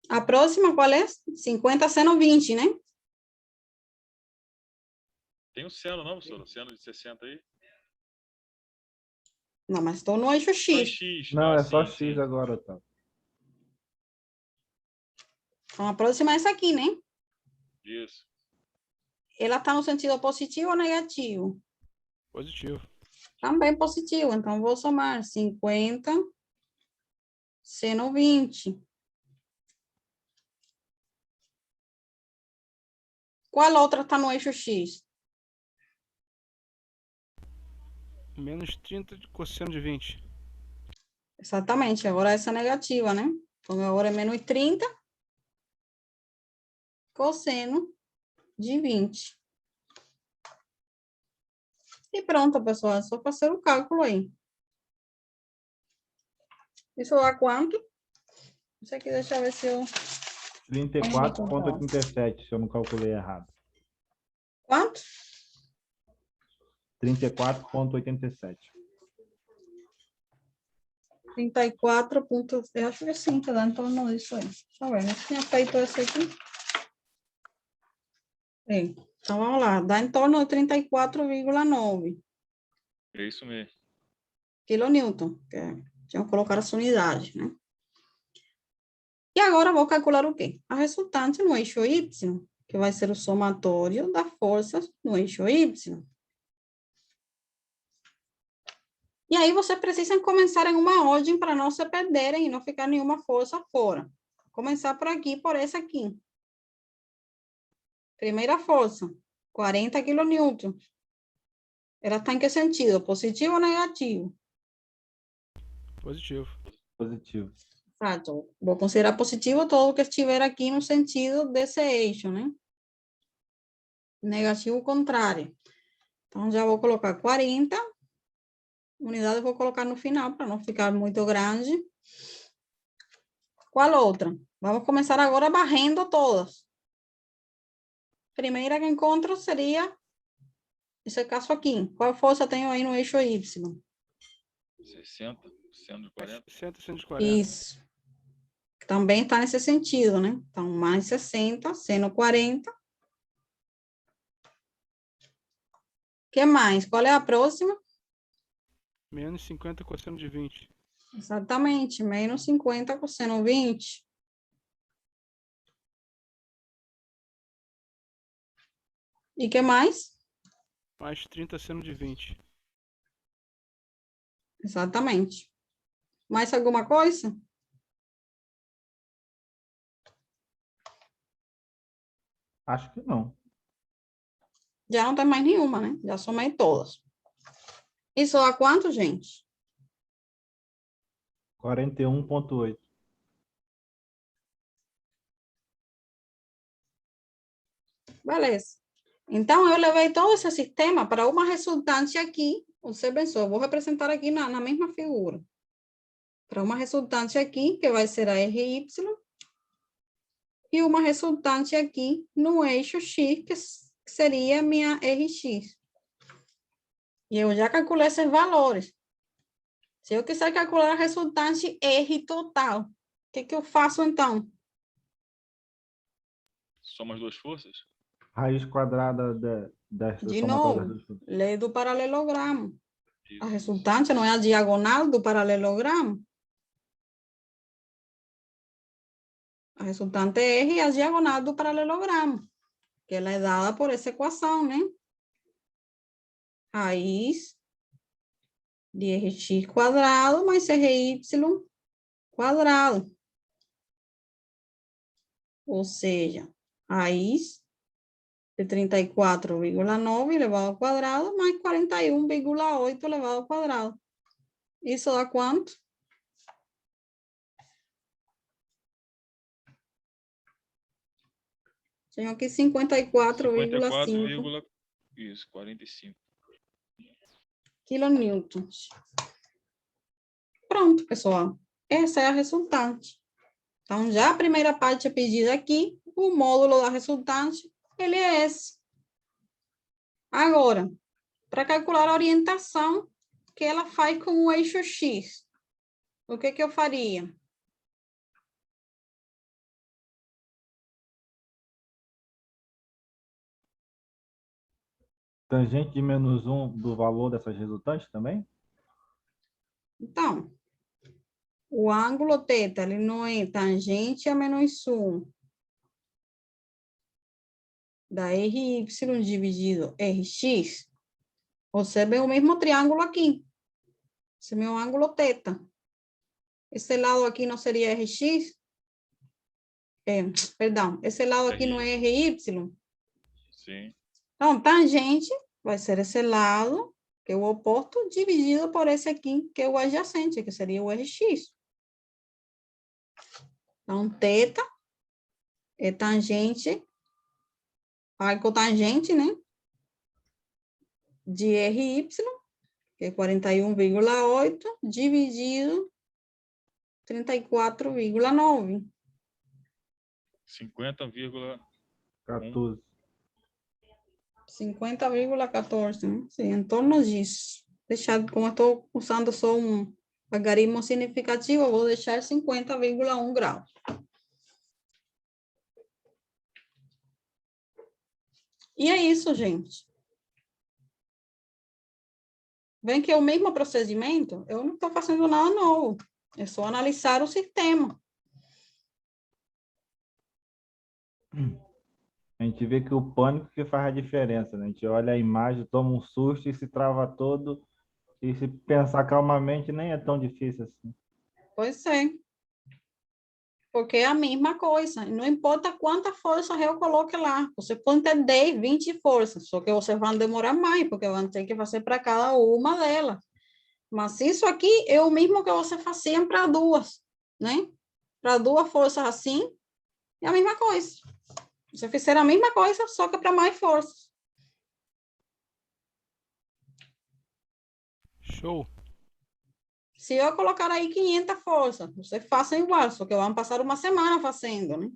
A próxima, qual é? 50 seno 20, né? Tem o seno, não, professor? O seno de 60 aí? Não, mas estou no eixo Só em X. X. Não, é só sim, X sim. agora, Otávio. Vamos aproximar isso aqui, né? Isso. Ela está no sentido positivo ou negativo? Positivo. Também positivo. Então, vou somar 50 seno 20. Qual outra está no eixo X? Menos 30 de cosseno de 20. Exatamente. Agora essa é negativa, né? Então, agora é menos 30 cosseno de 20. E pronto, pessoal. É só fazer o cálculo aí. Isso dá quanto? Isso aqui, deixa eu ver se eu... 34,87, se eu não calculei errado. Quanto? 34,87. 34 pontos. Eu acho que sim, que dá em torno disso aí. Deixa eu ver, eu tinha feito esse aqui. É. Então, vamos lá. Dá em torno de 34,9 É isso mesmo. kilonewton. Tinha que colocar as unidades, né? E agora vou calcular o quê? A resultante no eixo Y, que vai ser o somatório das forças no eixo Y. E aí, vocês precisam começar em uma ordem para não se perderem e não ficar nenhuma força fora. Vou começar por aqui, por essa aqui. Primeira força, 40 kN. Ela está em que sentido? Positivo ou negativo? Positivo. Positivo. Exato. Vou considerar positivo todo que estiver aqui no sentido desse eixo, né? Negativo contrário. Então, já vou colocar 40. Unidade vou colocar no final, para não ficar muito grande. Qual outra? Vamos começar agora varrendo todas. Primeira que encontro seria esse caso aqui. Qual força tenho aí no eixo Y? 60, seno de 40. 60, 140. Isso. Também está nesse sentido, né? Então, mais 60, seno 40. O que mais? Qual é a próxima? Menos 50 cosseno de 20. Exatamente, menos 50 cosseno 20. E que mais? Mais 30 seno de 20. Exatamente. Mais alguma coisa? Acho que não. Já não tem mais nenhuma, né? Já somei todas. Isso dá quanto, gente? 41,8. Beleza. Então, eu levei todo esse sistema para uma resultante aqui. Você pensou, vou representar aqui na mesma figura. Para uma resultante aqui, que vai ser a RY. E uma resultante aqui no eixo X, que seria a minha RX. E eu já calculei esses valores. Se eu quiser calcular a resultante R total, o que eu faço então? Soma as duas forças? Raiz quadrada da De somatória das novo, duas forças. lei do paralelogramo. A Isso. resultante não é a diagonal do paralelogramo? A resultante R é a diagonal do paralelogramo, que ela é dada por essa equação, né? Raiz de Rx quadrado mais Ry quadrado. Ou seja, raiz de 34,9 elevado ao quadrado mais 41,8 elevado ao quadrado. Isso dá quanto? Tenho aqui 54,5 isso, 45 kilonewtons. Pronto, pessoal. Essa é a resultante. Então, já a primeira parte é pedida aqui, o módulo da resultante, ele é esse. Agora, para calcular a orientação que ela faz com o eixo X, o que eu faria? Tangente de -1 do valor dessas resultantes também? Então, o ângulo θ, ele não é tangente a -1 da RY dividido RX. Observe o mesmo triângulo aqui. Esse é meu ângulo θ. Esse lado aqui não seria RX? Perdão, esse lado aqui não é RY? Sim. Então, tangente vai ser esse lado, que é o oposto, dividido por esse aqui, que é o adjacente, que seria o RX. Então, θ é tangente, arcotangente, né? De RY, que é 41,8, dividido 34,9. 50,14. 50,14, né? Sim, em torno disso. Deixar, como eu estou usando só um logaritmo significativo, eu vou deixar 50,1 graus. E é isso, gente. Vem que é o mesmo procedimento, eu não estou fazendo nada novo. É só analisar o sistema. A gente vê que o pânico que faz a diferença, né? A gente olha a imagem, toma um susto e se trava todo. E se pensar calmamente, nem é tão difícil assim. Pois é. Porque é a mesma coisa. Não importa quantas forças eu coloque lá. Você pode ter 10, 20 forças. Só que vocês vão demorar mais, porque vão ter que fazer para cada uma delas. Mas isso aqui é o mesmo que você fazia para duas, né? Para duas forças assim, é a mesma coisa. Você fizer a mesma coisa, só que para mais forças. Show. Se eu colocar aí 500 forças, vocês façam igual, só que vão passar uma semana fazendo, né?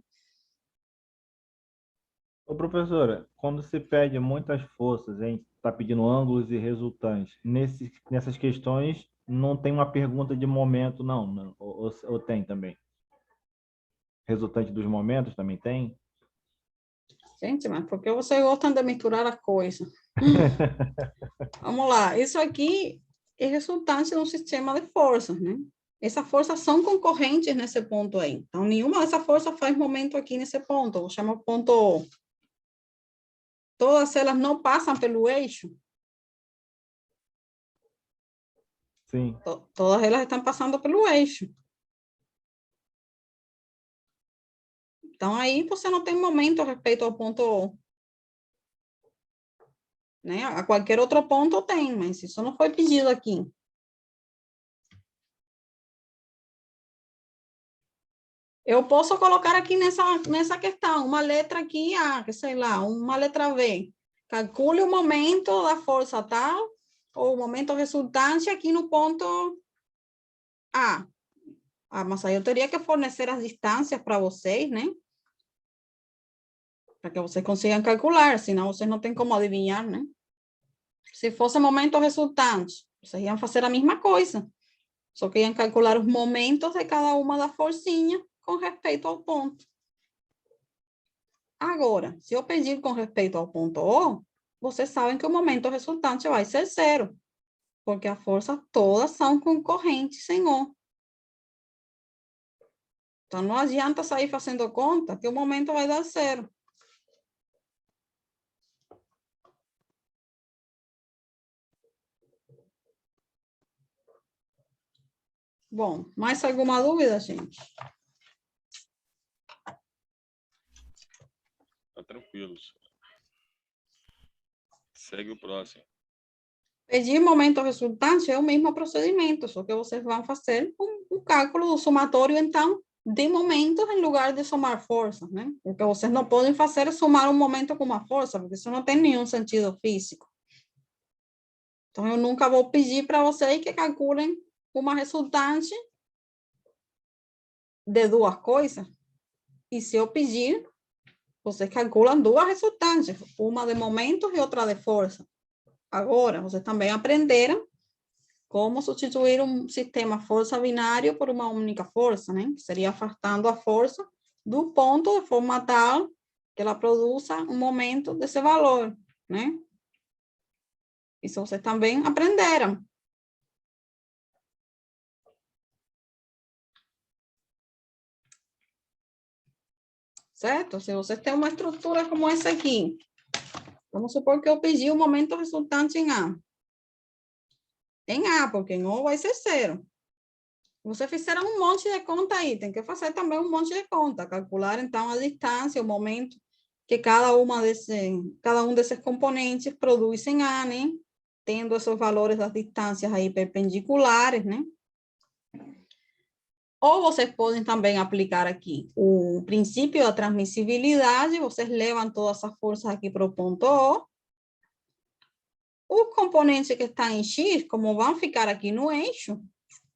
Ô, professora, quando se pede muitas forças, hein? Está pedindo ângulos e resultantes. Nessas questões, não tem uma pergunta de momento, não. Ou tem também? Resultante dos momentos também tem? Gente, mas por que vocês gostam de misturar a coisa? Vamos lá, isso aqui é resultante de um sistema de forças, né? Essas forças são concorrentes nesse ponto aí. Então, nenhuma dessas forças faz momento aqui nesse ponto. Eu chamo ponto O. Todas elas não passam pelo eixo. Sim. Todas elas estão passando pelo eixo. Então, aí você não tem momento a respeito ao ponto O. Né? A qualquer outro ponto tem, mas isso não foi pedido aqui. Eu posso colocar aqui nessa questão, uma letra aqui, que sei lá, uma letra V. Calcule o momento da força tal, ou o momento resultante aqui no ponto A. Mas aí eu teria que fornecer as distâncias para vocês, né? Para que vocês consigam calcular, senão vocês não têm como adivinhar, né? Se fosse momento resultante, vocês iam fazer a mesma coisa. Só que iam calcular os momentos de cada uma das forcinhas com respeito ao ponto. Agora, se eu pedir com respeito ao ponto O, vocês sabem que o momento resultante vai ser 0, porque as forças todas são concorrentes em O. Então, não adianta sair fazendo conta que o momento vai dar 0. Bom, mais alguma dúvida, gente? Tá tranquilo. Segue o próximo. Pedir momento resultante é o mesmo procedimento, só que vocês vão fazer um cálculo do somatório, então, de momentos em lugar de somar forças, né? Porque vocês não podem fazer somar um momento com uma força, porque isso não tem nenhum sentido físico. Então, eu nunca vou pedir para vocês que calculem uma resultante de duas coisas. E se eu pedir, vocês calculam duas resultantes, uma de momentos e outra de força. Agora, vocês também aprenderam como substituir um sistema força binário por uma única força, né? Que seria afastando a força do ponto de forma tal que ela produza um momento desse valor, né? Isso vocês também aprenderam. Certo? Se vocês têm uma estrutura como essa aqui, vamos supor que eu pedi o momento resultante em A. Em A, porque em O vai ser 0. Vocês fizeram um monte de conta aí, tem que fazer também um monte de conta, calcular então a distância, o momento que cada um desses componentes produz em A, né? Tendo esses valores das distâncias aí perpendiculares, né? Ou vocês podem também aplicar aqui o princípio da transmissibilidade, vocês levam todas essas forças aqui para o ponto O. Os componentes que estão em X, como vão ficar aqui no eixo,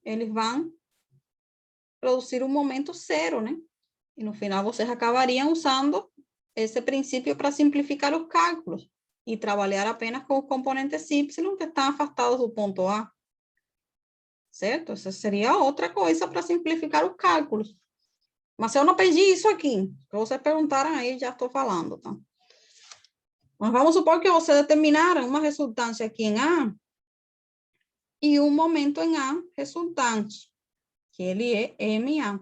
eles vão produzir um momento 0, né? E no final vocês acabariam usando esse princípio para simplificar os cálculos e trabalhar apenas com os componentes Y que estão afastados do ponto A. Certo? Essa seria outra coisa para simplificar os cálculos. Mas eu não pedi isso aqui. Se vocês perguntaram aí, já estou falando, tá? Mas vamos supor que vocês determinaram uma resultância aqui em A e um momento em A resultante, que ele é MA.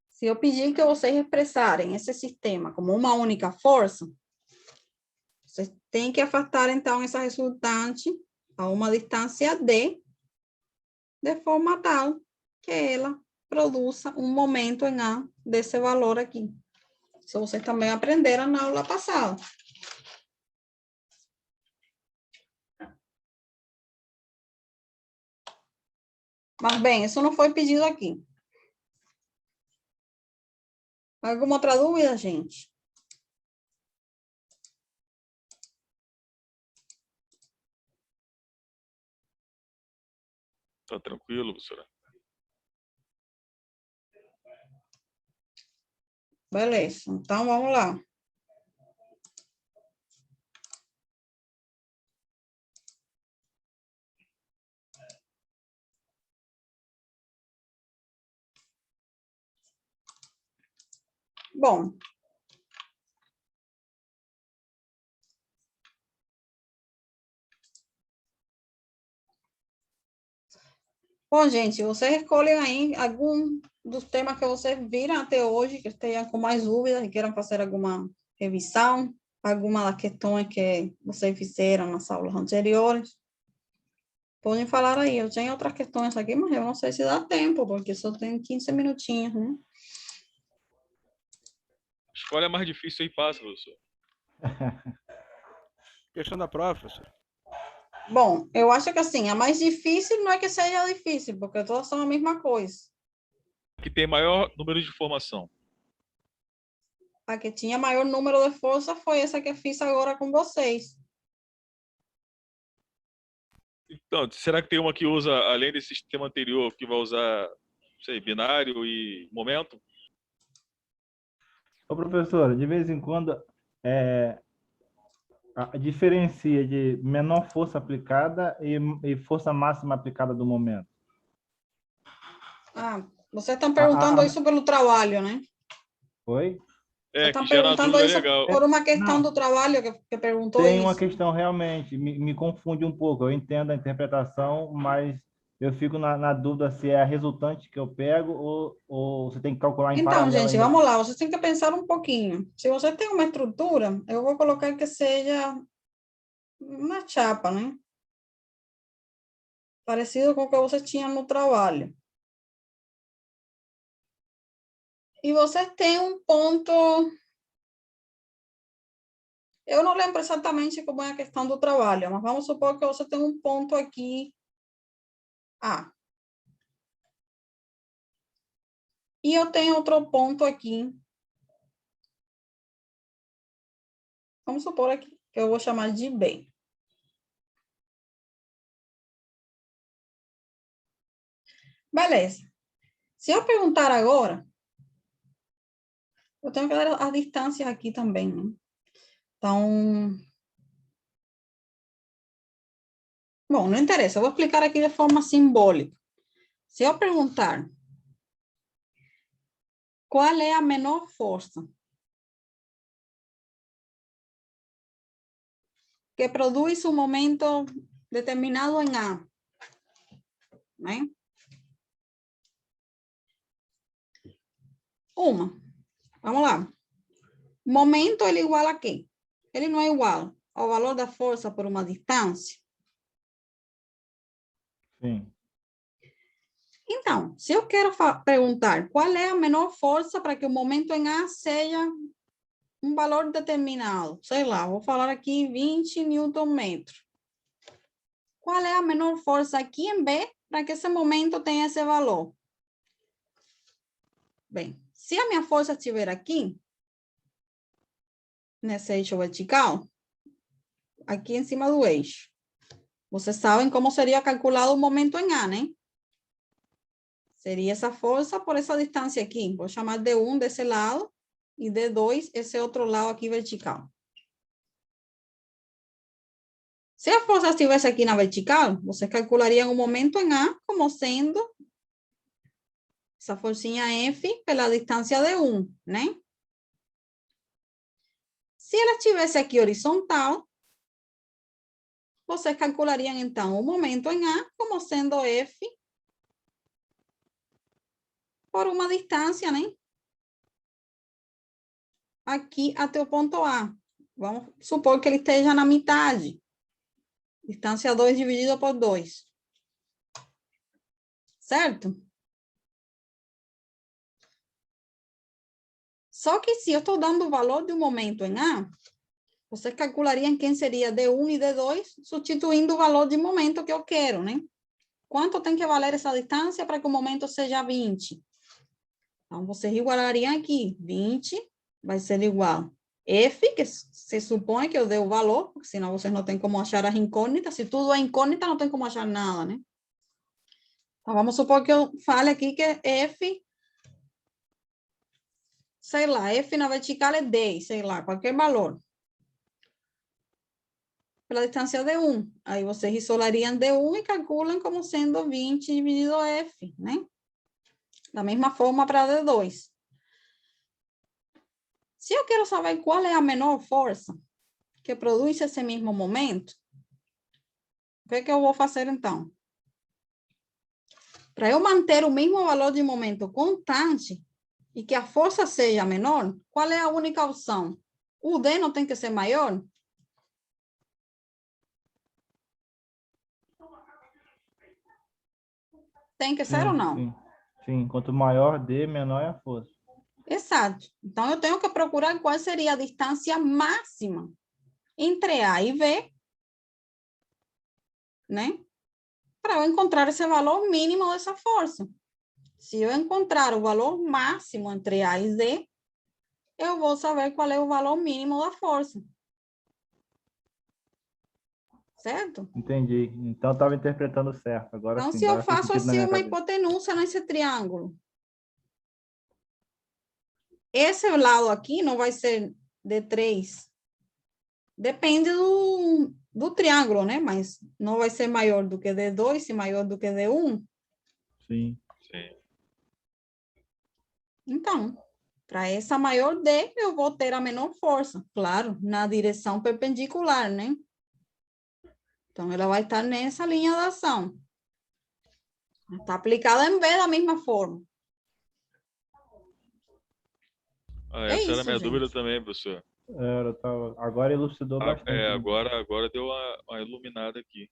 Se eu pedir que vocês expressarem esse sistema como uma única força, vocês têm que afastar, então, essa resultante a uma distância D, de forma tal que ela produza um momento em A desse valor aqui. Isso vocês também aprenderam na aula passada. Mas, bem, isso não foi pedido aqui. Alguma outra dúvida, gente? Tá tranquilo, professora? Beleza, então vamos lá. Bom. Bom, gente, vocês escolhem aí algum dos temas que vocês viram até hoje, que estejam com mais dúvidas e queiram fazer alguma revisão, alguma das questões que vocês fizeram nas aulas anteriores. Podem falar aí, eu tenho outras questões aqui, mas eu não sei se dá tempo, porque só tem 15 minutinhos, né? Escolhe a mais difícil e passa, professor. Questão da prova, professor. Bom, eu acho que assim, a mais difícil não é que seja difícil, porque todas são a mesma coisa. Que tem maior número de informação. A que tinha maior número de força foi essa que eu fiz agora com vocês. Então, será que tem uma que usa, além desse sistema anterior, que vai usar, não sei, binário e momento? Ô, professor, de vez em quando diferencia de menor força aplicada e força máxima aplicada do momento. Ah, vocês estão perguntando isso pelo trabalho, né? Oi? Vocês estão que gera perguntando dúvida isso legal. por uma questão Não. do trabalho que perguntou Tem isso? uma questão realmente, me confunde um pouco. Eu entendo a interpretação, mas eu fico na dúvida se é a resultante que eu pego ou você tem que calcular em Então, paralelo gente, ainda. vamos lá. Vocês têm que pensar um pouquinho. Se você tem uma estrutura, eu vou colocar que seja uma chapa, né? Parecido com o que você tinha no trabalho. E você tem um ponto... Eu não lembro exatamente como é a questão do trabalho, mas vamos supor que você tem um ponto aqui A. E eu tenho outro ponto aqui. Vamos supor aqui que eu vou chamar de B. Beleza. Se eu perguntar agora, eu tenho que dar as distâncias aqui também, né? Então, bom, não interessa. Eu vou explicar aqui de forma simbólica. Se eu perguntar qual é a menor força que produz um momento determinado em A. Né? Vamos lá. Momento ele é igual a quê? Ele não é igual ao valor da força por uma distância. Sim. Então, se eu quero perguntar qual é a menor força para que o momento em A seja um valor determinado, sei lá, vou falar aqui 20 Nm. Qual é a menor força aqui em B para que esse momento tenha esse valor? Bem, se a minha força estiver aqui, nesse eixo vertical, aqui em cima do eixo, vocês sabem como seria calculado o momento em A, né? Seria essa força por essa distância aqui. Vou chamar D1 desse lado e D2 esse outro lado aqui vertical. Se a força estivesse aqui na vertical, vocês calculariam o momento em A como sendo essa forcinha F pela distância D1, né? Se ela estivesse aqui horizontal, vocês calculariam, então, o momento em A como sendo F por uma distância, né? Aqui até o ponto A. Vamos supor que ele esteja na metade. Distância 2 dividido por 2. Certo? Só que se eu estou dando o valor do momento em A, vocês calculariam quem seria D1 e D2, substituindo o valor de momento que eu quero, né? Quanto tem que valer essa distância para que o momento seja 20? Então, vocês igualariam aqui. 20 vai ser igual F, que se supõe que eu dei o valor, porque senão vocês não têm como achar as incógnitas. Se tudo é incógnita, não tem como achar nada, né? Então, vamos supor que eu fale aqui que F, sei lá, F na vertical é 10, sei lá, qualquer valor. Pela distância D1. Aí vocês isolariam D1 e calculam como sendo 20 dividido F, né? Da mesma forma para D2. Se eu quero saber qual é a menor força que produz esse mesmo momento, o que é que eu vou fazer então? Para eu manter o mesmo valor de momento constante e que a força seja menor, qual é a única opção? O D não tem que ser maior? Tem que ser ou não? Sim. Sim, quanto maior D, menor é a força. Exato. Então, eu tenho que procurar qual seria a distância máxima entre A e B, né? Para eu encontrar esse valor mínimo dessa força. Se eu encontrar o valor máximo entre A e Z, eu vou saber qual é o valor mínimo da força. Certo? Entendi. Então, estava interpretando certo. Agora Então, sim, se eu agora fez faço sentido na assim minha uma cabeça. hipotenusa nesse triângulo, esse lado aqui não vai ser D3. Depende do triângulo, né? Mas não vai ser maior do que D2 e maior do que D1. Sim. Sim. Então, para essa maior D, eu vou ter a menor força. Claro, na direção perpendicular, né? Então, ela vai estar nessa linha de ação. Está aplicada em B da mesma forma. Essa era a isso, minha gente. dúvida também, professor. Agora elucidou bastante. Agora deu uma iluminada aqui.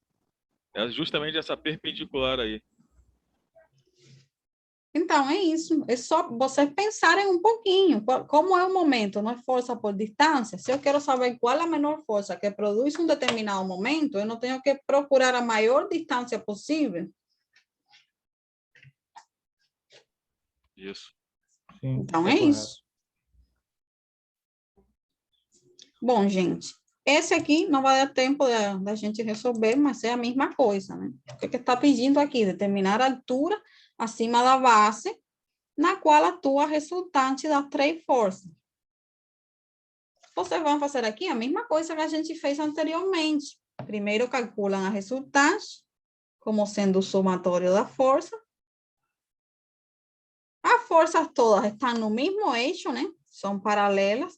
É justamente essa perpendicular aí. Então, é isso. É só vocês pensarem um pouquinho. Como é o momento? Não é força por distância? Se eu quero saber qual é a menor força que produz um determinado momento, eu não tenho que procurar a maior distância possível. Isso. Sim, Então, é correto. isso. Bom, gente, esse aqui não vai dar tempo da gente resolver, mas é a mesma coisa, né? O que está pedindo aqui? Determinar a altura acima da base, na qual atua a resultante das três forças. Vocês vão fazer aqui a mesma coisa que a gente fez anteriormente. Primeiro calculam a resultante, como sendo o somatório da força. As forças todas estão no mesmo eixo, né? São paralelas.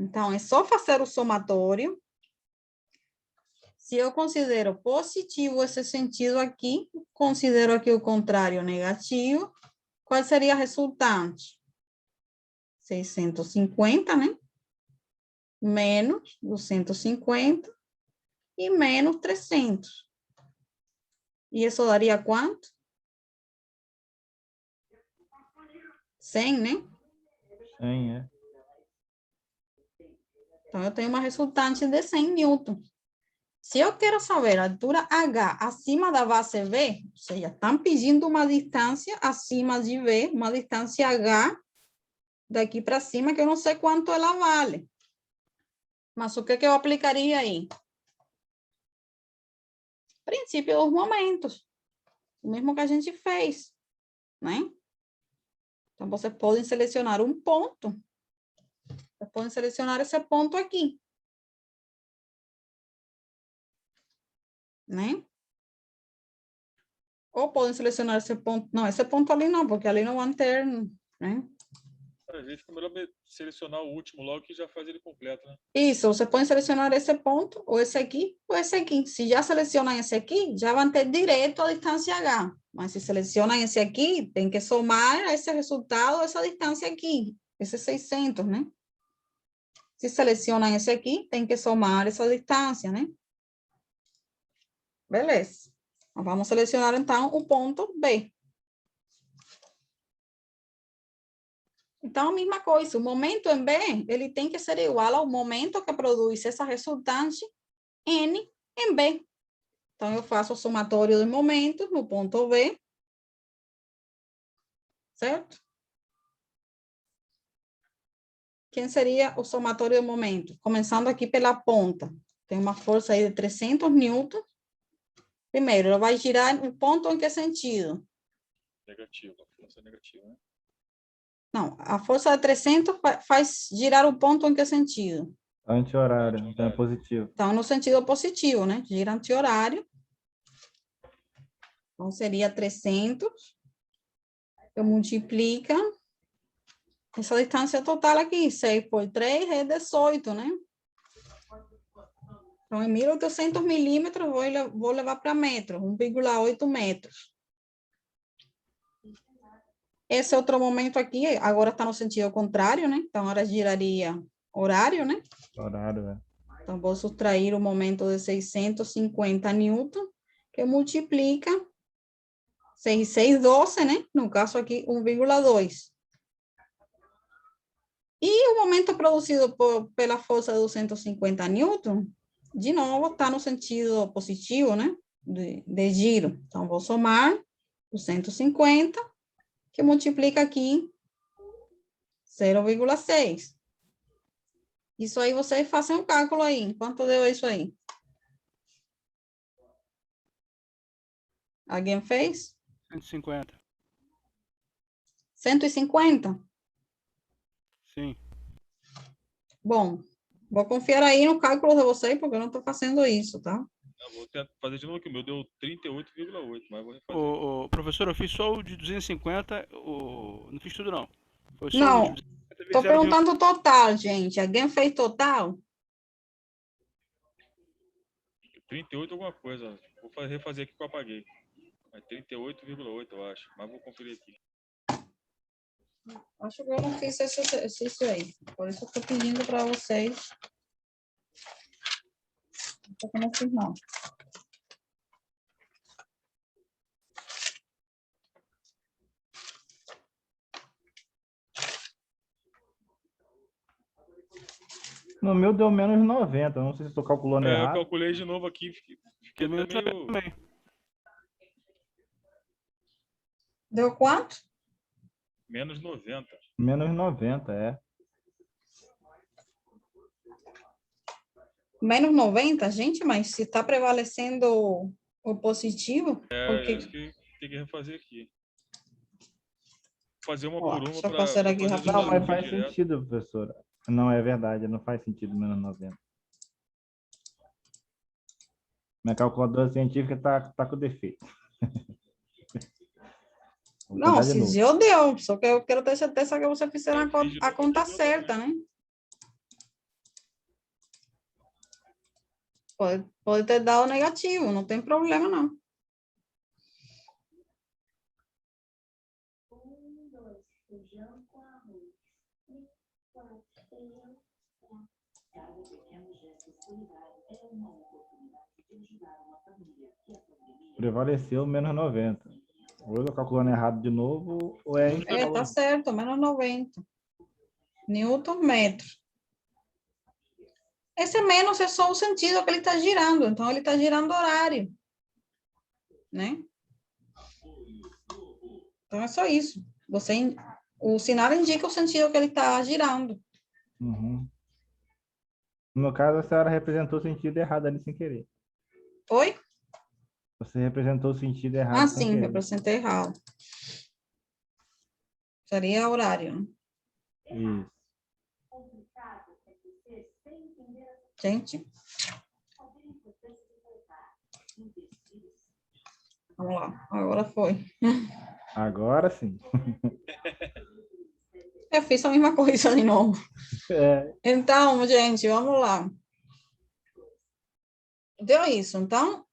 Então, é só fazer o somatório. Se eu considero positivo esse sentido aqui, considero aqui o contrário negativo, qual seria a resultante? 650, né? Menos 250 e menos 300. E isso daria quanto? 100, né? 100, é. Então, eu tenho uma resultante de 100 newtons. Se eu quero saber a altura H acima da base V, ou seja, estão pedindo uma distância acima de V, uma distância H daqui para cima, que eu não sei quanto ela vale. Mas o que eu aplicaria aí? Princípio dos momentos. O mesmo que a gente fez, né? Então, vocês podem selecionar um ponto. Vocês podem selecionar esse ponto aqui. Né? Ou podem selecionar esse ponto. Não, esse ponto ali não, porque ali não vão ter, né? Às vezes fica melhor selecionar o último logo que já faz ele completo, né? Isso, você pode selecionar esse ponto, ou esse aqui, ou esse aqui. Se já selecionam esse aqui, já vão ter direito à distância H. Mas se selecionam esse aqui, tem que somar esse resultado, essa distância aqui, esse 600, né? Se selecionam esse aqui, tem que somar essa distância, né? Beleza. Então, vamos selecionar, então, o ponto B. Então, a mesma coisa, o momento em B, ele tem que ser igual ao momento que produz essa resultante N em B. Então, eu faço o somatório de momentos no ponto B. Certo? Quem seria o somatório de momentos? Começando aqui pela ponta. Tem uma força aí de 300 newtons. Primeiro, ela vai girar o ponto em que sentido? Negativo, força negativa, né? Não, a força de 300 faz girar o ponto em que sentido? Anti-horário, então é positivo. Então, no sentido positivo, né? Gira anti-horário. Então, seria 300. Eu multiplica essa distância total aqui. 6 por 3 é 18, né? Então, em 1.800 milímetros, vou levar para metro, 1,8 metros. Esse outro momento aqui, agora está no sentido contrário, né? Então, agora giraria horário, né? Horário, é. Então, vou subtrair o momento de 650 newton, que multiplica 6, 6, 12, né? No caso aqui, 1,2. E o momento produzido pela força de 250 newton, de novo, está no sentido positivo, né? De giro. Então, vou somar 250, que multiplica aqui 0,6. Isso aí, vocês façam um cálculo aí. Quanto deu isso aí? Alguém fez? 150. 150? Sim. Bom, vou confiar aí no cálculo de vocês, porque eu não estou fazendo isso, tá? Eu vou tentar fazer de novo aqui. O meu deu 38,8, mas vou refazer. Professor, eu fiz só o de 250, não fiz tudo não. Foi só Não, o de 250 estou perguntando o total, gente. Alguém fez total? 38 alguma coisa. Vou refazer aqui que eu apaguei. É 38,8, eu acho. Mas vou conferir aqui. Acho que eu não fiz esse exercício aí. Por isso eu estou pedindo para vocês. Não fiz, não. No meu deu menos 90, não sei se estou calculando Eu errado. calculei de novo aqui. Fiquei até meio... também. Deu quanto? Menos 90. Menos 90, é. Menos 90, gente, mas se está prevalecendo o positivo, porque... Acho que tem que refazer aqui. Fazer uma Ó, por uma deixa eu para fazer aqui rapidinho. Não, mas faz direto. sentido, professora. Não, é verdade, não faz sentido menos 90. Minha calculadora científica tá com defeito. Vou Não, tentar de novo. se eu deu, só que eu quero ter certeza que você fizeram a Fiz de conta novo certa, né? Pode ter dado negativo, não tem problema, não. Prevaleceu menos 90. Ou eu tô calculando errado de novo, ou é... Tá certo, menos 90. Newton metro. Esse menos é só o sentido que ele está girando, então ele está girando horário, né? Então é só isso. O sinal indica o sentido que ele está girando. Uhum. No meu caso, a senhora representou o sentido errado ali sem querer. Oi? Você representou o sentido errado sem Sim, querer. representei errado. Seria horário, né? Isso. Gente. Vamos lá, agora foi. Agora sim. Eu fiz a mesma coisa de novo. Então, gente, vamos lá. Deu isso. Então,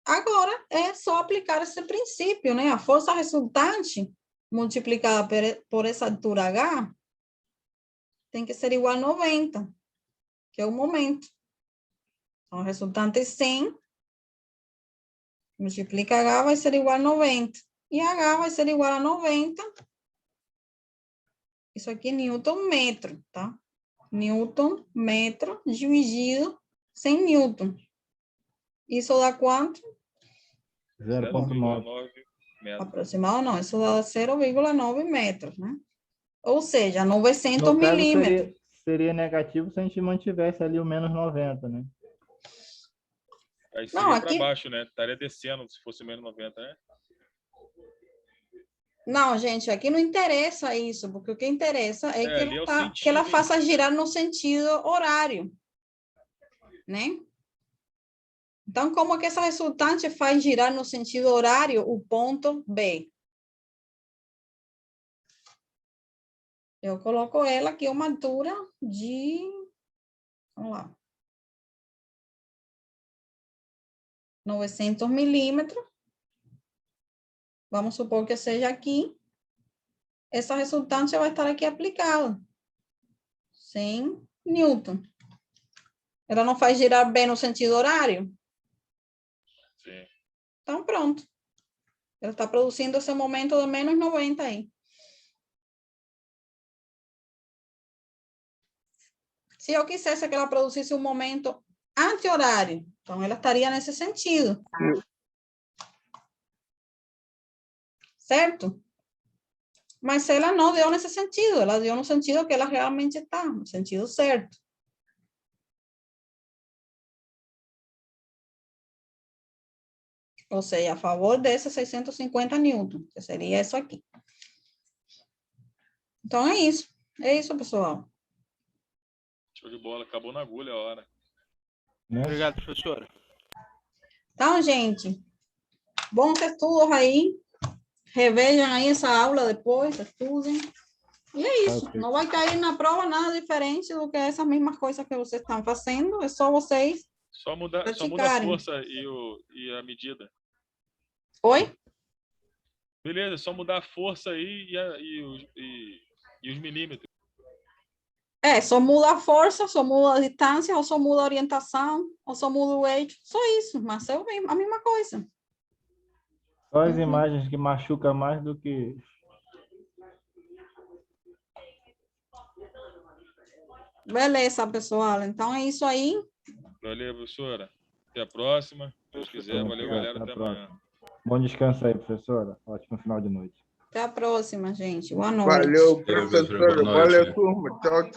agora é só aplicar esse princípio, né? A força resultante multiplicada por essa altura H tem que ser igual a 90, que é o momento. Então, o resultante 100 multiplica H vai ser igual a 90. E H vai ser igual a 90. Isso aqui é Newton metro, tá? Newton metro dividido 100 Newton. Isso dá quanto? 0,9 metros. Aproximado não, isso dá 0,9 metros, né? Ou seja, 900 No caso, milímetros. seria negativo se a gente mantivesse ali o menos 90, né? Aí seria Não, para aqui... baixo, né? Estaria descendo se fosse menos 90, né? Não, gente, aqui não interessa isso, porque o que interessa é que ela faça girar no sentido horário, né? Então, como que essa resultante faz girar no sentido horário o ponto B? Eu coloco ela aqui uma altura de... Vamos lá. 900 milímetros. Vamos supor que seja aqui. Essa resultante vai estar aqui aplicada. 100 Newton. Ela não faz girar bem no sentido horário? Sim. Então, pronto. Ela está produzindo esse momento de menos 90 aí. Se eu quisesse que ela produzisse um momento anti-horário, então ela estaria nesse sentido. Certo? Mas ela não deu nesse sentido, ela deu no sentido que ela realmente está, no sentido certo. Ou seja, a favor desses 650 newton, que seria isso aqui. Então, é isso. É isso, pessoal. Show de bola. Acabou na agulha a hora. Obrigado, professora. Então, gente, bons estudos aí. Revejam aí essa aula depois, estudem. E é isso. Okay. Não vai cair na prova nada diferente do que essas mesmas coisas que vocês estão fazendo. É só vocês Só muda a força e a medida. Oi? Beleza, só mudar a força aí e os milímetros. Só muda a força, só muda a distância, ou só muda a orientação, ou só muda o eixo. Só isso, mas é a mesma coisa. Só as imagens que machucam mais do que... Beleza, pessoal. Então é isso aí. Valeu, professora. Até a próxima. Se Deus quiser. Valeu, galera. Até amanhã. Bom descanso aí, professora. Ótimo final de noite. Até a próxima, gente. Boa noite. Valeu, professora. Valeu, turma. Tchau, tchau.